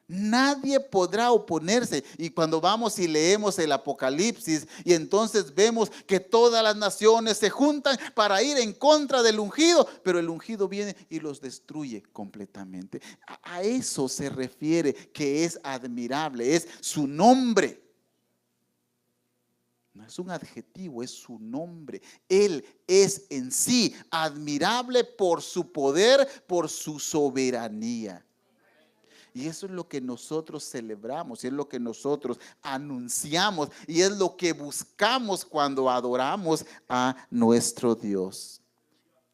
Nadie podrá oponerse. Y cuando vamos y leemos el Apocalipsis y entonces vemos que todas las naciones se juntan para ir en contra del ungido, pero el ungido viene y los destruye completamente. A eso se refiere que es admirable, es su nombre. No es un adjetivo, es su nombre. Él es en sí admirable por su poder, por su soberanía. Y eso es lo que nosotros celebramos, y es lo que nosotros anunciamos, y es lo que buscamos cuando adoramos a nuestro Dios.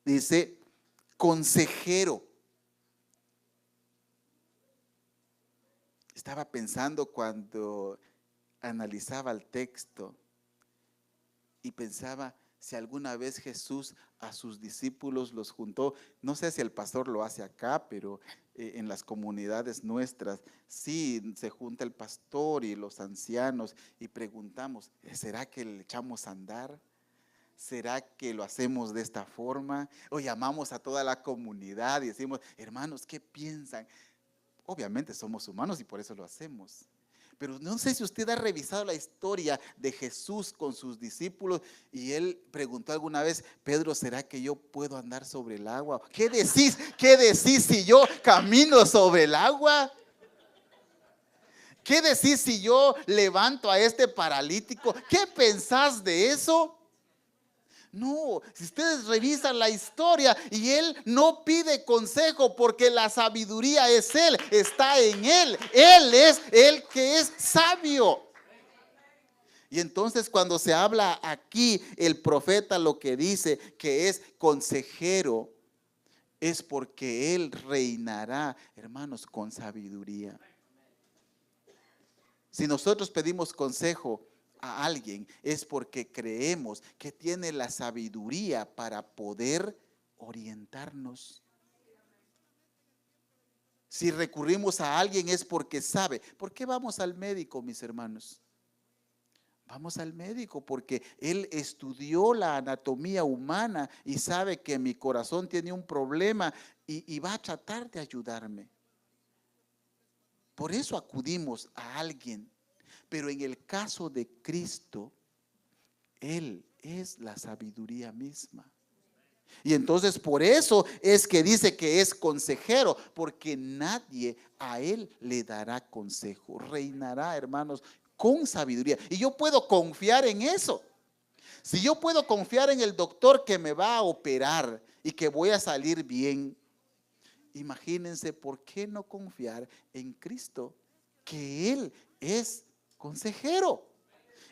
Dice, consejero. Estaba pensando cuando analizaba el texto y pensaba si alguna vez Jesús a sus discípulos los juntó. No sé si el pastor lo hace acá, pero en las comunidades nuestras sí se junta el pastor y los ancianos y preguntamos, ¿será que le echamos a andar? ¿Será que lo hacemos de esta forma? O llamamos a toda la comunidad y decimos, hermanos, ¿qué piensan? Obviamente somos humanos y por eso lo hacemos. Pero no sé si usted ha revisado la historia de Jesús con sus discípulos y él preguntó alguna vez, Pedro, ¿será que yo puedo andar sobre el agua? ¿Qué decís? ¿Qué decís si yo camino sobre el agua? ¿Qué decís si yo levanto a este paralítico? ¿Qué pensás de eso? No, si ustedes revisan la historia y él no pide consejo porque la sabiduría es él, está en él. Él es el que es sabio. Y entonces cuando se habla aquí, el profeta lo que dice que es consejero, es porque él reinará, hermanos, con sabiduría. Si nosotros pedimos consejo a alguien es porque creemos que tiene la sabiduría para poder orientarnos. Si recurrimos a alguien es porque sabe. ¿Por qué vamos al médico, mis hermanos? Vamos al médico porque él estudió la anatomía humana y sabe que mi corazón tiene un problema y va a tratar de ayudarme. Por eso acudimos a alguien. Pero en el caso de Cristo, Él es la sabiduría misma. Y entonces por eso es que dice que es consejero, porque nadie a Él le dará consejo. Reinará, hermanos, con sabiduría. Y yo puedo confiar en eso. Si yo puedo confiar en el doctor que me va a operar y que voy a salir bien, imagínense por qué no confiar en Cristo, que Él es consejero.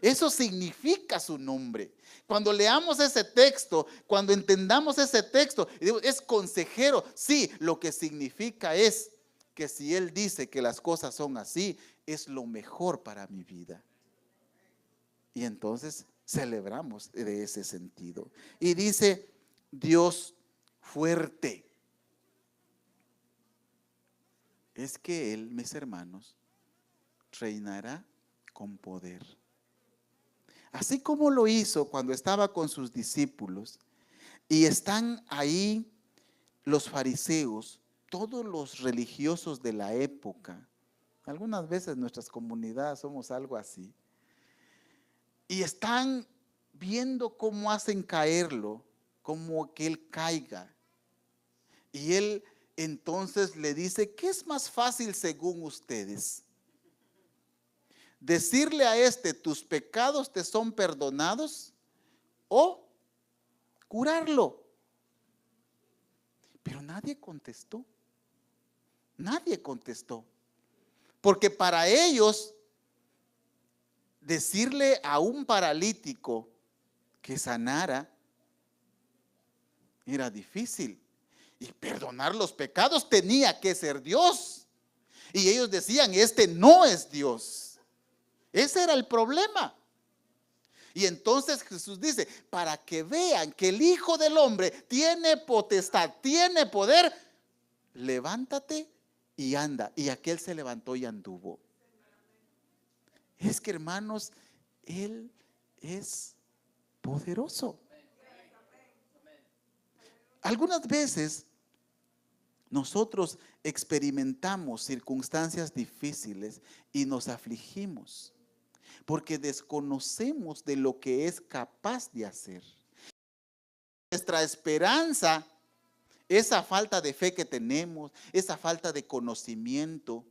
Eso significa su nombre. Cuando leamos ese texto, cuando entendamos ese texto, es consejero. Sí, lo que significa es que si Él dice que las cosas son así, es lo mejor para mi vida. Y entonces celebramos de ese sentido. Y dice, Dios fuerte. Es que Él, mis hermanos, reinará con poder. Así como lo hizo cuando estaba con sus discípulos y están ahí los fariseos, todos los religiosos de la época. Algunas veces nuestras comunidades somos algo así. Y están viendo cómo hacen caerlo, cómo que él caiga. Y él entonces le dice, ¿qué es más fácil según ustedes? Decirle a este, tus pecados te son perdonados, o curarlo. Pero nadie contestó. Nadie contestó. Porque para ellos, decirle a un paralítico que sanara era difícil. Y perdonar los pecados tenía que ser Dios. Y ellos decían, este no es Dios. Ese era el problema. Y entonces Jesús dice, para que vean que el Hijo del Hombre tiene potestad, tiene poder, levántate y anda. Y aquel se levantó y anduvo. Es que, hermanos, Él es poderoso. Algunas veces nosotros experimentamos circunstancias difíciles y nos afligimos porque desconocemos de lo que es capaz de hacer. Nuestra esperanza, esa falta de fe que tenemos, esa falta de conocimiento,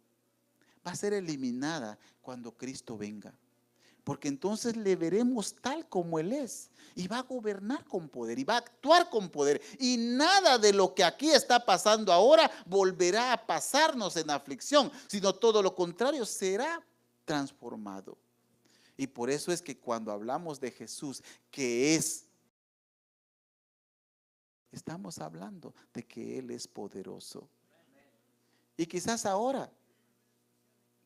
va a ser eliminada cuando Cristo venga. Porque entonces le veremos tal como Él es. Y va a gobernar con poder. Y va a actuar con poder. Y nada de lo que aquí está pasando ahora volverá a pasarnos en aflicción. Sino todo lo contrario, será transformado. Y por eso es que cuando hablamos de Jesús, que es, estamos hablando de que Él es poderoso. Y quizás ahora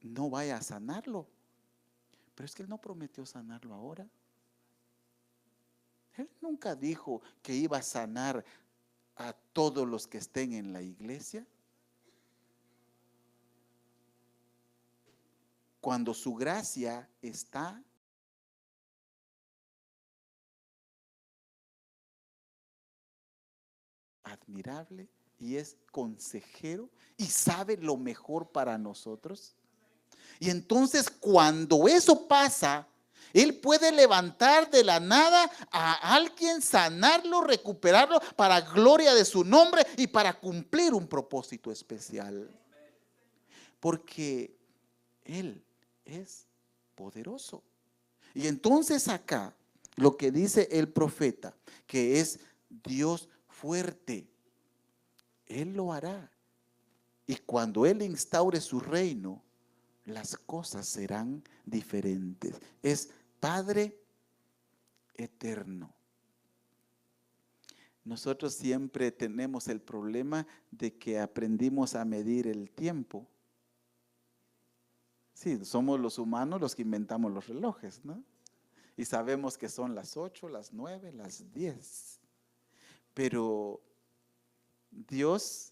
no vaya a sanarlo. Pero es que Él no prometió sanarlo ahora. Él nunca dijo que iba a sanar a todos los que estén en la iglesia. Cuando su gracia está admirable y es consejero y sabe lo mejor para nosotros. Y entonces cuando eso pasa, Él puede levantar de la nada a alguien, sanarlo, recuperarlo para gloria de su nombre y para cumplir un propósito especial. Porque Él es poderoso. Y entonces acá lo que dice el profeta, que es Dios fuerte, Él lo hará. Y cuando Él instaure su reino, las cosas serán diferentes. Es Padre eterno. Nosotros siempre tenemos el problema de que aprendimos a medir el tiempo. Sí, somos los humanos los que inventamos los relojes, ¿no? Y sabemos que son las 8, las 9, las 10. Pero Dios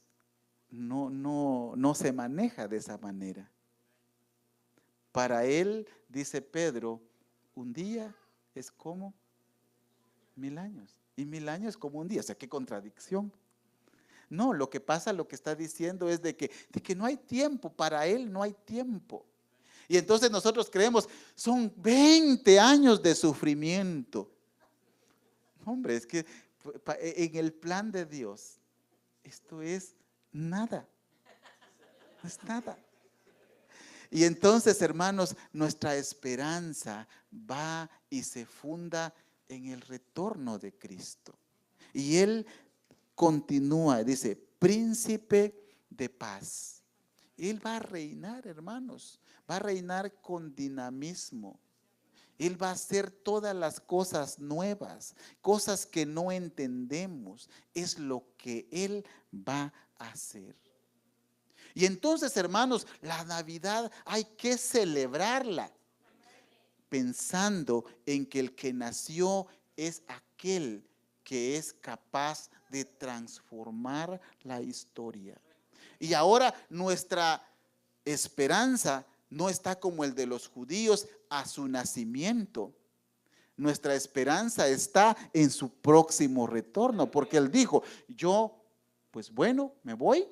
no se maneja de esa manera. Para Él, dice Pedro, un día es como 1000 años. Y 1000 años es como un día. O sea, qué contradicción. No, lo que pasa, lo que está diciendo es de que no hay tiempo. Para Él no hay tiempo. Y entonces nosotros creemos, son 20 años de sufrimiento. Hombre, es que en el plan de Dios, esto es nada. No es nada. Y entonces, hermanos, nuestra esperanza va y se funda en el retorno de Cristo. Y Él continúa, dice, príncipe de paz. Él va a reinar, hermanos, va a reinar con dinamismo. Él va a hacer todas las cosas nuevas, cosas que no entendemos. Es lo que Él va a hacer. Y entonces, hermanos, la Navidad hay que celebrarla pensando en que el que nació es aquel que es capaz de transformar la historia. Y ahora nuestra esperanza no está como el de los judíos a su nacimiento. Nuestra esperanza está en su próximo retorno, porque Él dijo, yo, pues bueno, me voy.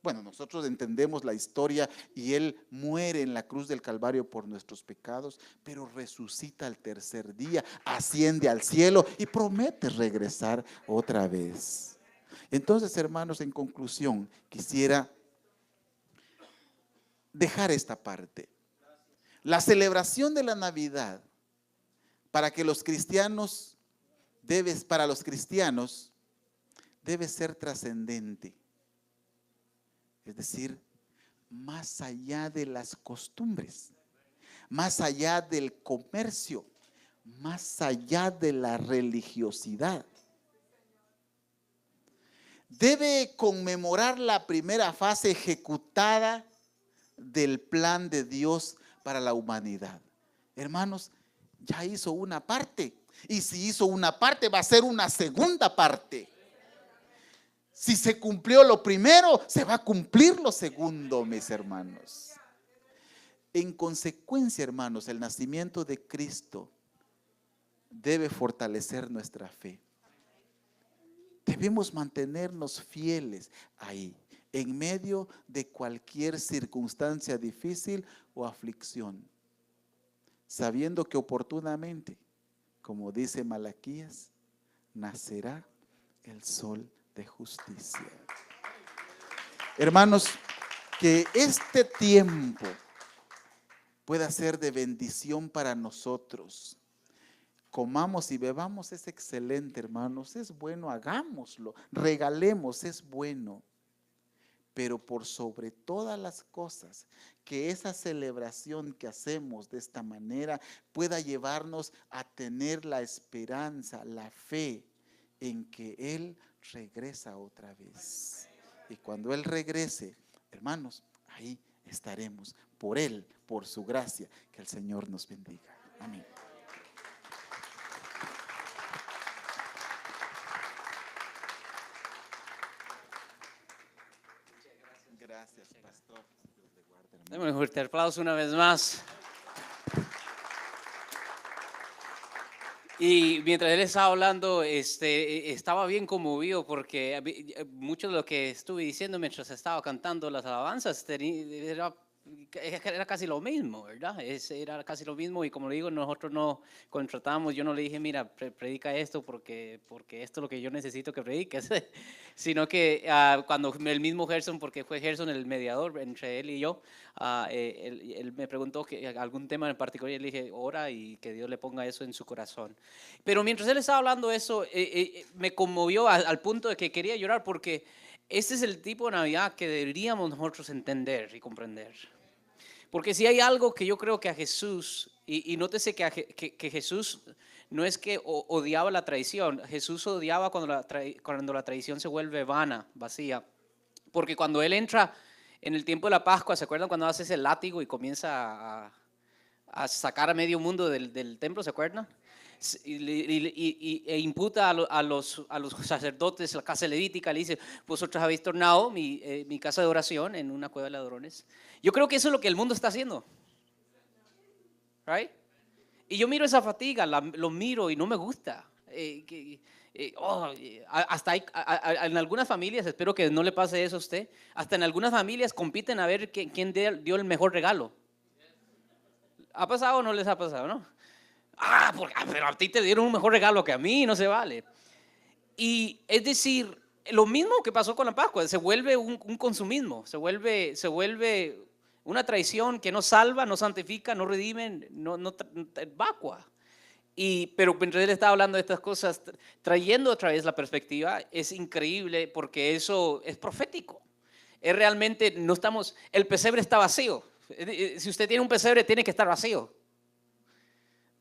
Bueno, nosotros entendemos la historia y Él muere en la cruz del Calvario por nuestros pecados, pero resucita al tercer día, asciende al cielo y promete regresar otra vez. Entonces, hermanos, en conclusión, quisiera dejar esta parte. La celebración de la Navidad para los cristianos debe ser trascendente. Es decir, más allá de las costumbres, más allá del comercio, más allá de la religiosidad. Debe conmemorar la primera fase ejecutada del plan de Dios para la humanidad. Hermanos, ya hizo una parte. Y si hizo una parte, va a ser una segunda parte. Si se cumplió lo primero, se va a cumplir lo segundo, mis hermanos. En consecuencia, hermanos, el nacimiento de Cristo debe fortalecer nuestra fe. Debemos mantenernos fieles ahí, en medio de cualquier circunstancia difícil o aflicción, sabiendo que oportunamente, como dice Malaquías, nacerá el sol de justicia. Hermanos, que este tiempo pueda ser de bendición para nosotros. Comamos y bebamos, es excelente, hermanos, es bueno, hagámoslo, regalemos, es bueno. Pero por sobre todas las cosas, que esa celebración que hacemos de esta manera pueda llevarnos a tener la esperanza, la fe en que Él regresa otra vez. Y cuando Él regrese, hermanos, ahí estaremos por Él, por su gracia. Que el Señor nos bendiga. Amén. Gracias, pastor. Démosle un fuerte aplauso una vez más. Y mientras él estaba hablando, estaba bien conmovido porque mucho de lo que estuve diciendo mientras estaba cantando las alabanzas era casi lo mismo, ¿verdad? Era casi lo mismo, y como le digo, nosotros no contratamos, yo no le dije, mira, predica esto porque esto es lo que yo necesito que prediques, sino que cuando el mismo Gerson, porque fue Gerson el mediador entre él y yo, él me preguntó que algún tema en particular, y le dije, ora y que Dios le ponga eso en su corazón. Pero mientras él estaba hablando eso, me conmovió al punto de que quería llorar, porque este es el tipo de Navidad que deberíamos nosotros entender y comprender. Porque si hay algo que yo creo que a Jesús, y nótese que Jesús no es que odiaba la tradición, Jesús odiaba cuando la tradición se vuelve vana, vacía. Porque cuando Él entra en el tiempo de la Pascua, ¿se acuerdan cuando hace ese látigo y comienza a sacar a medio mundo del templo? ¿Se acuerdan? E imputa a los sacerdotes, la casa levítica, le dice, vosotros habéis tornado mi casa de oración en una cueva de ladrones. Yo creo que eso es lo que el mundo está haciendo, right? Y yo miro esa fatiga, lo miro y no me gusta. Hasta en algunas familias, espero que no le pase eso a usted, hasta en algunas familias compiten a ver quién dio el mejor regalo. ¿Ha pasado o no les ha pasado, no? Pero a ti te dieron un mejor regalo que a mí, no se vale. Y es decir, lo mismo que pasó con la Pascua, se vuelve un consumismo, se vuelve una traición que no salva, no santifica, no redime, no vacua. Pero mientras él estaba hablando de estas cosas, trayendo otra vez la perspectiva, es increíble porque eso es profético. Es realmente, el pesebre está vacío. Si usted tiene un pesebre, tiene que estar vacío.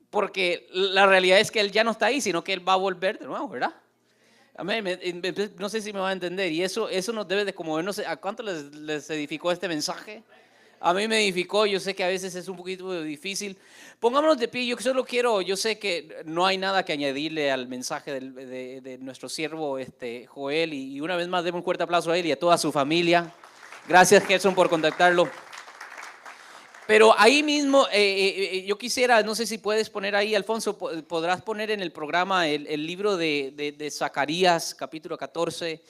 Porque la realidad es que Él ya no está ahí, sino que Él va a volver de nuevo, ¿verdad? Amén. No sé si me va a entender. Y eso nos debe de conmovernos. ¿A cuánto les edificó este mensaje? A mí me edificó. Yo sé que a veces es un poquito difícil. Pongámonos de pie. Yo sé que no hay nada que añadirle al mensaje de nuestro siervo Joel. Y una vez más, demos un fuerte aplauso a él y a toda su familia. Gracias, Gerson, por contactarlo. Pero ahí mismo, yo quisiera, no sé si puedes poner ahí, Alfonso, podrás poner en el programa el libro de Zacarías, capítulo 14.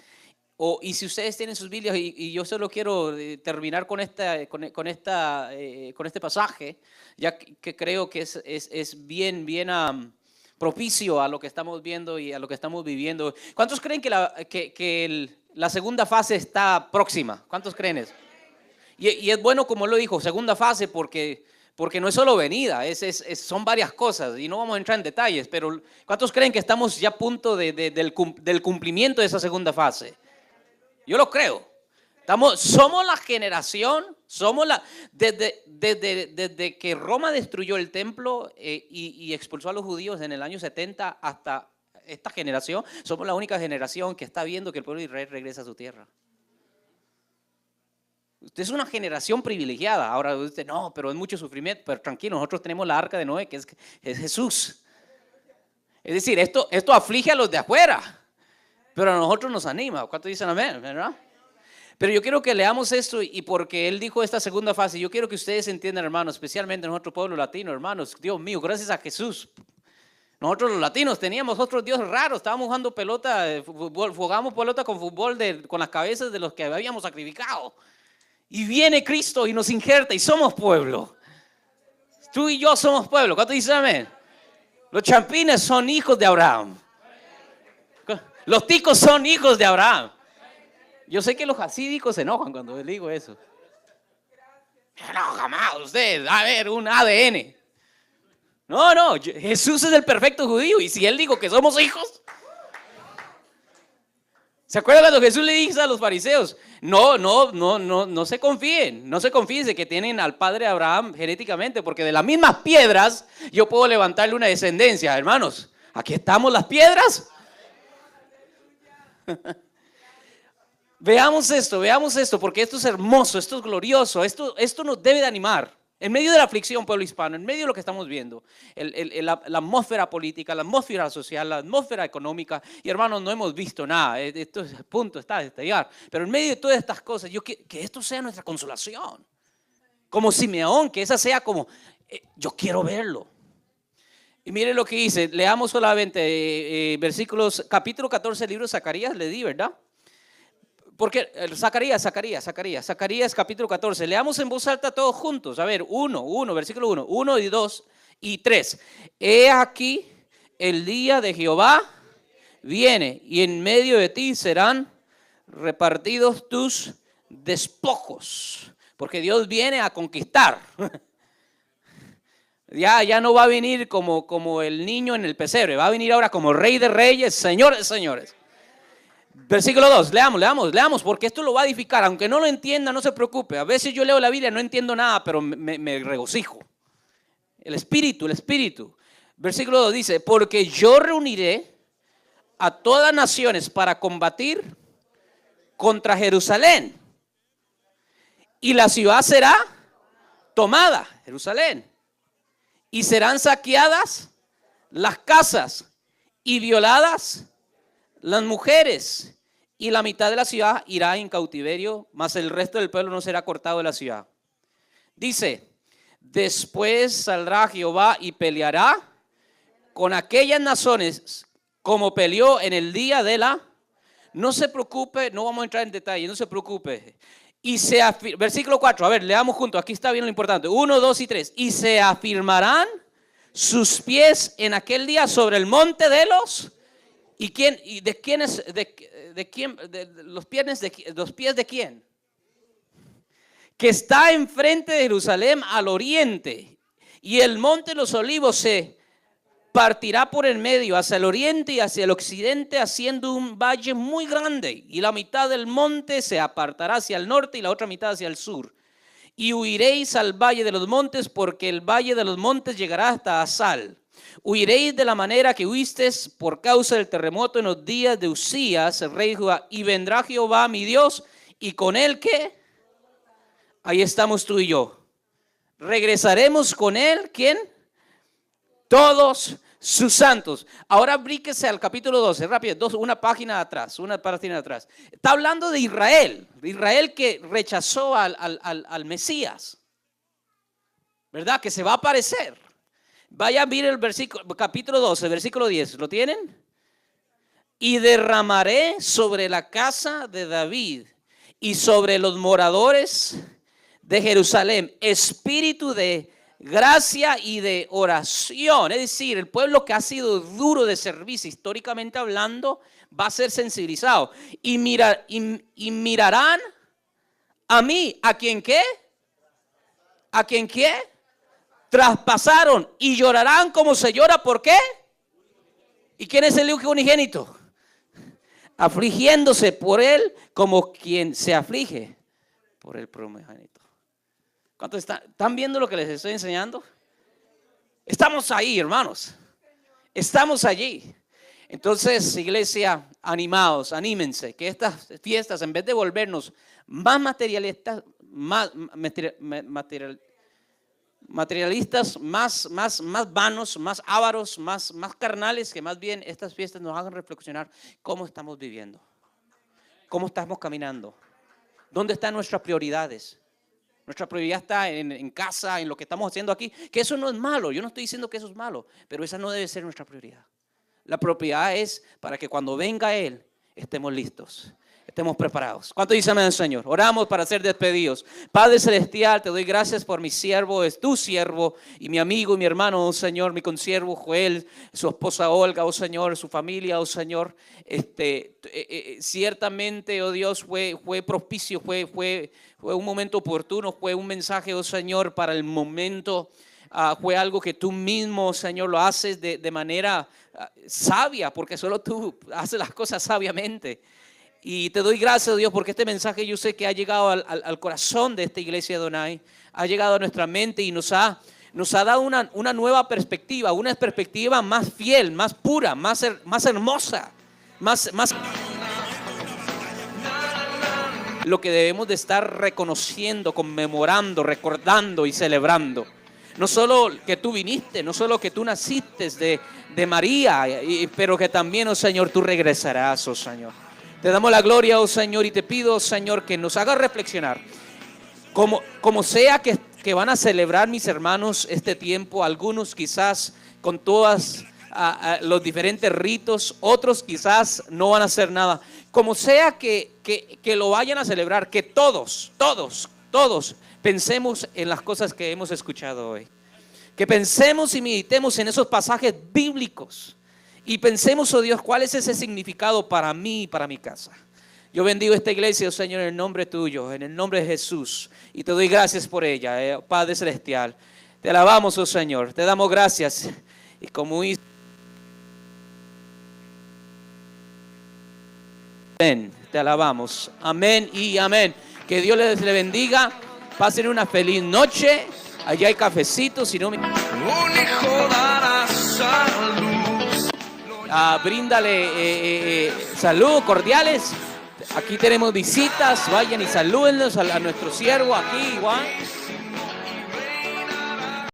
Y si ustedes tienen sus Biblias, y yo solo quiero terminar con este pasaje, ya que creo que es bien propicio a lo que estamos viendo y a lo que estamos viviendo. ¿Cuántos creen que la segunda fase está próxima? ¿Cuántos creen eso? Y es bueno, como lo dijo, segunda fase, porque no es solo venida, son varias cosas y no vamos a entrar en detalles, pero ¿cuántos creen que estamos ya a punto del cumplimiento de esa segunda fase? Yo lo creo. Somos la generación, desde que Roma destruyó el templo y expulsó a los judíos en el año 70 hasta esta generación, somos la única generación que está viendo que el pueblo de Israel regresa a su tierra. Usted es una generación privilegiada. Ahora usted, no, pero es mucho sufrimiento. Pero tranquilo, nosotros tenemos la arca de Noé, que es Jesús. Es decir, esto aflige a los de afuera, pero a nosotros nos anima. ¿Cuántos dicen amén? ¿Verdad? Pero yo quiero que leamos esto, y porque él dijo esta segunda fase, yo quiero que ustedes entiendan, hermanos, especialmente en nuestro pueblo latino, hermanos. Dios mío, gracias a Jesús. Nosotros los latinos teníamos otros dioses raros, estábamos jugando pelota, jugábamos pelota con fútbol con las cabezas de los que habíamos sacrificado. Y viene Cristo y nos injerta y somos pueblo. Tú y yo somos pueblo. ¿Cuántos dicen amén? Los champines son hijos de Abraham. Los ticos son hijos de Abraham. Yo sé que los hasídicos se enojan cuando les digo eso. No, jamás usted, a ver, un ADN. No, Jesús es el perfecto judío, y si él dijo que somos hijos. ¿Se acuerdan cuando Jesús le dijo a los fariseos? No se confíen de que tienen al padre Abraham genéticamente, porque de las mismas piedras yo puedo levantarle una descendencia. Hermanos, aquí estamos las piedras. Veamos esto, porque esto es hermoso, esto es glorioso, esto nos debe de animar. En medio de la aflicción, pueblo hispano, en medio de lo que estamos viendo, la atmósfera política, la atmósfera social, la atmósfera económica, y hermanos, no hemos visto nada, esto es punto, está de estallar, pero en medio de todas estas cosas, que esto sea nuestra consolación, como Simeón, que esa sea como, yo quiero verlo. Y miren lo que dice, leamos solamente versículos, capítulo 14, libro de Zacarías, le di, ¿verdad? Porque Zacarías, capítulo 14. Leamos en voz alta todos juntos. A ver, versículo 1 y 2 y 3. He aquí el día de Jehová viene, y en medio de ti serán repartidos tus despojos. Porque Dios viene a conquistar. Ya no va a venir como el niño en el pesebre. Va a venir ahora como Rey de Reyes, Señor de Señores. Versículo 2, leamos, porque esto lo va a edificar. Aunque no lo entienda, no se preocupe. A veces yo leo la Biblia, no entiendo nada, pero me regocijo. El Espíritu. Versículo 2 dice, porque yo reuniré a todas naciones para combatir contra Jerusalén. Y la ciudad será tomada, Jerusalén. Y serán saqueadas las casas y violadas las mujeres, y la mitad de la ciudad irá en cautiverio, mas el resto del pueblo no será cortado de la ciudad. Dice, después saldrá Jehová y peleará con aquellas naciones como peleó en el día de la... No se preocupe, no vamos a entrar en detalle, no se preocupe. Versículo 4, a ver, leamos juntos, aquí está bien lo importante. 1, 2 y 3. Y se afirmarán sus pies en aquel día sobre el monte de los... ¿Y quién? ¿Y de quién es? ¿De quién? ¿Los pies de quién? Que está enfrente de Jerusalén al oriente. Y el monte de los olivos se partirá por el medio hacia el oriente y hacia el occidente, haciendo un valle muy grande. Y la mitad del monte se apartará hacia el norte y la otra mitad hacia el sur. Y huiréis al valle de los montes, porque el valle de los montes llegará hasta Asal. Huiréis de la manera que huisteis por causa del terremoto en los días de Usías, el rey de Judá. Y vendrá Jehová mi Dios, y con él, ¿qué? Ahí estamos tú y yo. Regresaremos con él, ¿quién? Todos sus santos. Ahora bríquese al capítulo 12, rápido, una página atrás. Está hablando de Israel que rechazó al Mesías, ¿verdad? Que se va a aparecer. Vaya a ver el capítulo 12, versículo 10. ¿Lo tienen? Y derramaré sobre la casa de David y sobre los moradores de Jerusalén espíritu de gracia y de oración. Es decir, el pueblo que ha sido duro de servicio, históricamente hablando, va a ser sensibilizado. Y mirarán a mí. ¿A quién qué? ¿A quién qué? Traspasaron, y llorarán como se llora. ¿Por qué? ¿Y quién es el hijo unigénito? Afligiéndose por él como quien se aflige por el primogénito. ¿Cuántos están viendo lo que les estoy enseñando? Estamos ahí, hermanos. Estamos allí. Entonces, iglesia, animados, anímense, que estas fiestas, en vez de volvernos más materialistas, más vanos, más ávaros, más carnales, que más bien estas fiestas nos hagan reflexionar cómo estamos viviendo, cómo estamos caminando, dónde están nuestras prioridades. Nuestra prioridad está en casa, en lo que estamos haciendo aquí, que eso no es malo, yo no estoy diciendo que eso es malo, pero esa no debe ser nuestra prioridad. La prioridad es para que cuando venga Él estemos listos, estemos preparados. ¿Cuánto dicen amén, Señor? Oramos para ser despedidos. Padre Celestial, te doy gracias por mi siervo, es tu siervo y mi amigo y mi hermano, oh Señor, mi consiervo Joel, su esposa Olga, oh Señor, su familia, oh Señor. Ciertamente, oh Dios, fue propicio, fue un momento oportuno, fue un mensaje, oh Señor, para el momento. Fue algo que tú mismo, Señor, lo haces de manera sabia, porque solo tú haces las cosas sabiamente. Y te doy gracias, Dios, porque este mensaje yo sé que ha llegado al corazón de esta iglesia de Adonai, ha llegado a nuestra mente y nos ha dado una nueva perspectiva, una perspectiva más fiel, más pura, más hermosa, más lo que debemos de estar reconociendo, conmemorando, recordando y celebrando. No solo que tú viniste, no solo que tú naciste de María, pero que también, oh Señor, tú regresarás, oh Señor. Te damos la gloria, oh Señor, y te pido, oh Señor, que nos hagas reflexionar. Como sea que van a celebrar mis hermanos este tiempo, algunos quizás con todos los diferentes ritos, otros quizás no van a hacer nada. Como sea que lo vayan a celebrar, que todos pensemos en las cosas que hemos escuchado hoy. Que pensemos y meditemos en esos pasajes bíblicos. Y pensemos, oh Dios, cuál es ese significado para mí y para mi casa. Yo bendigo esta iglesia, oh Señor, en el nombre tuyo, en el nombre de Jesús. Y te doy gracias por ella, Padre Celestial. Te alabamos, oh Señor, te damos gracias. Y como hizo, amén, te alabamos. Amén y amén. Que Dios les bendiga. Pasen una feliz noche. Allá hay cafecito, si no me... Un hijo dará salud. Bríndale saludos cordiales. Aquí tenemos visitas, vayan y salúdenlos a nuestro siervo aquí, Juan.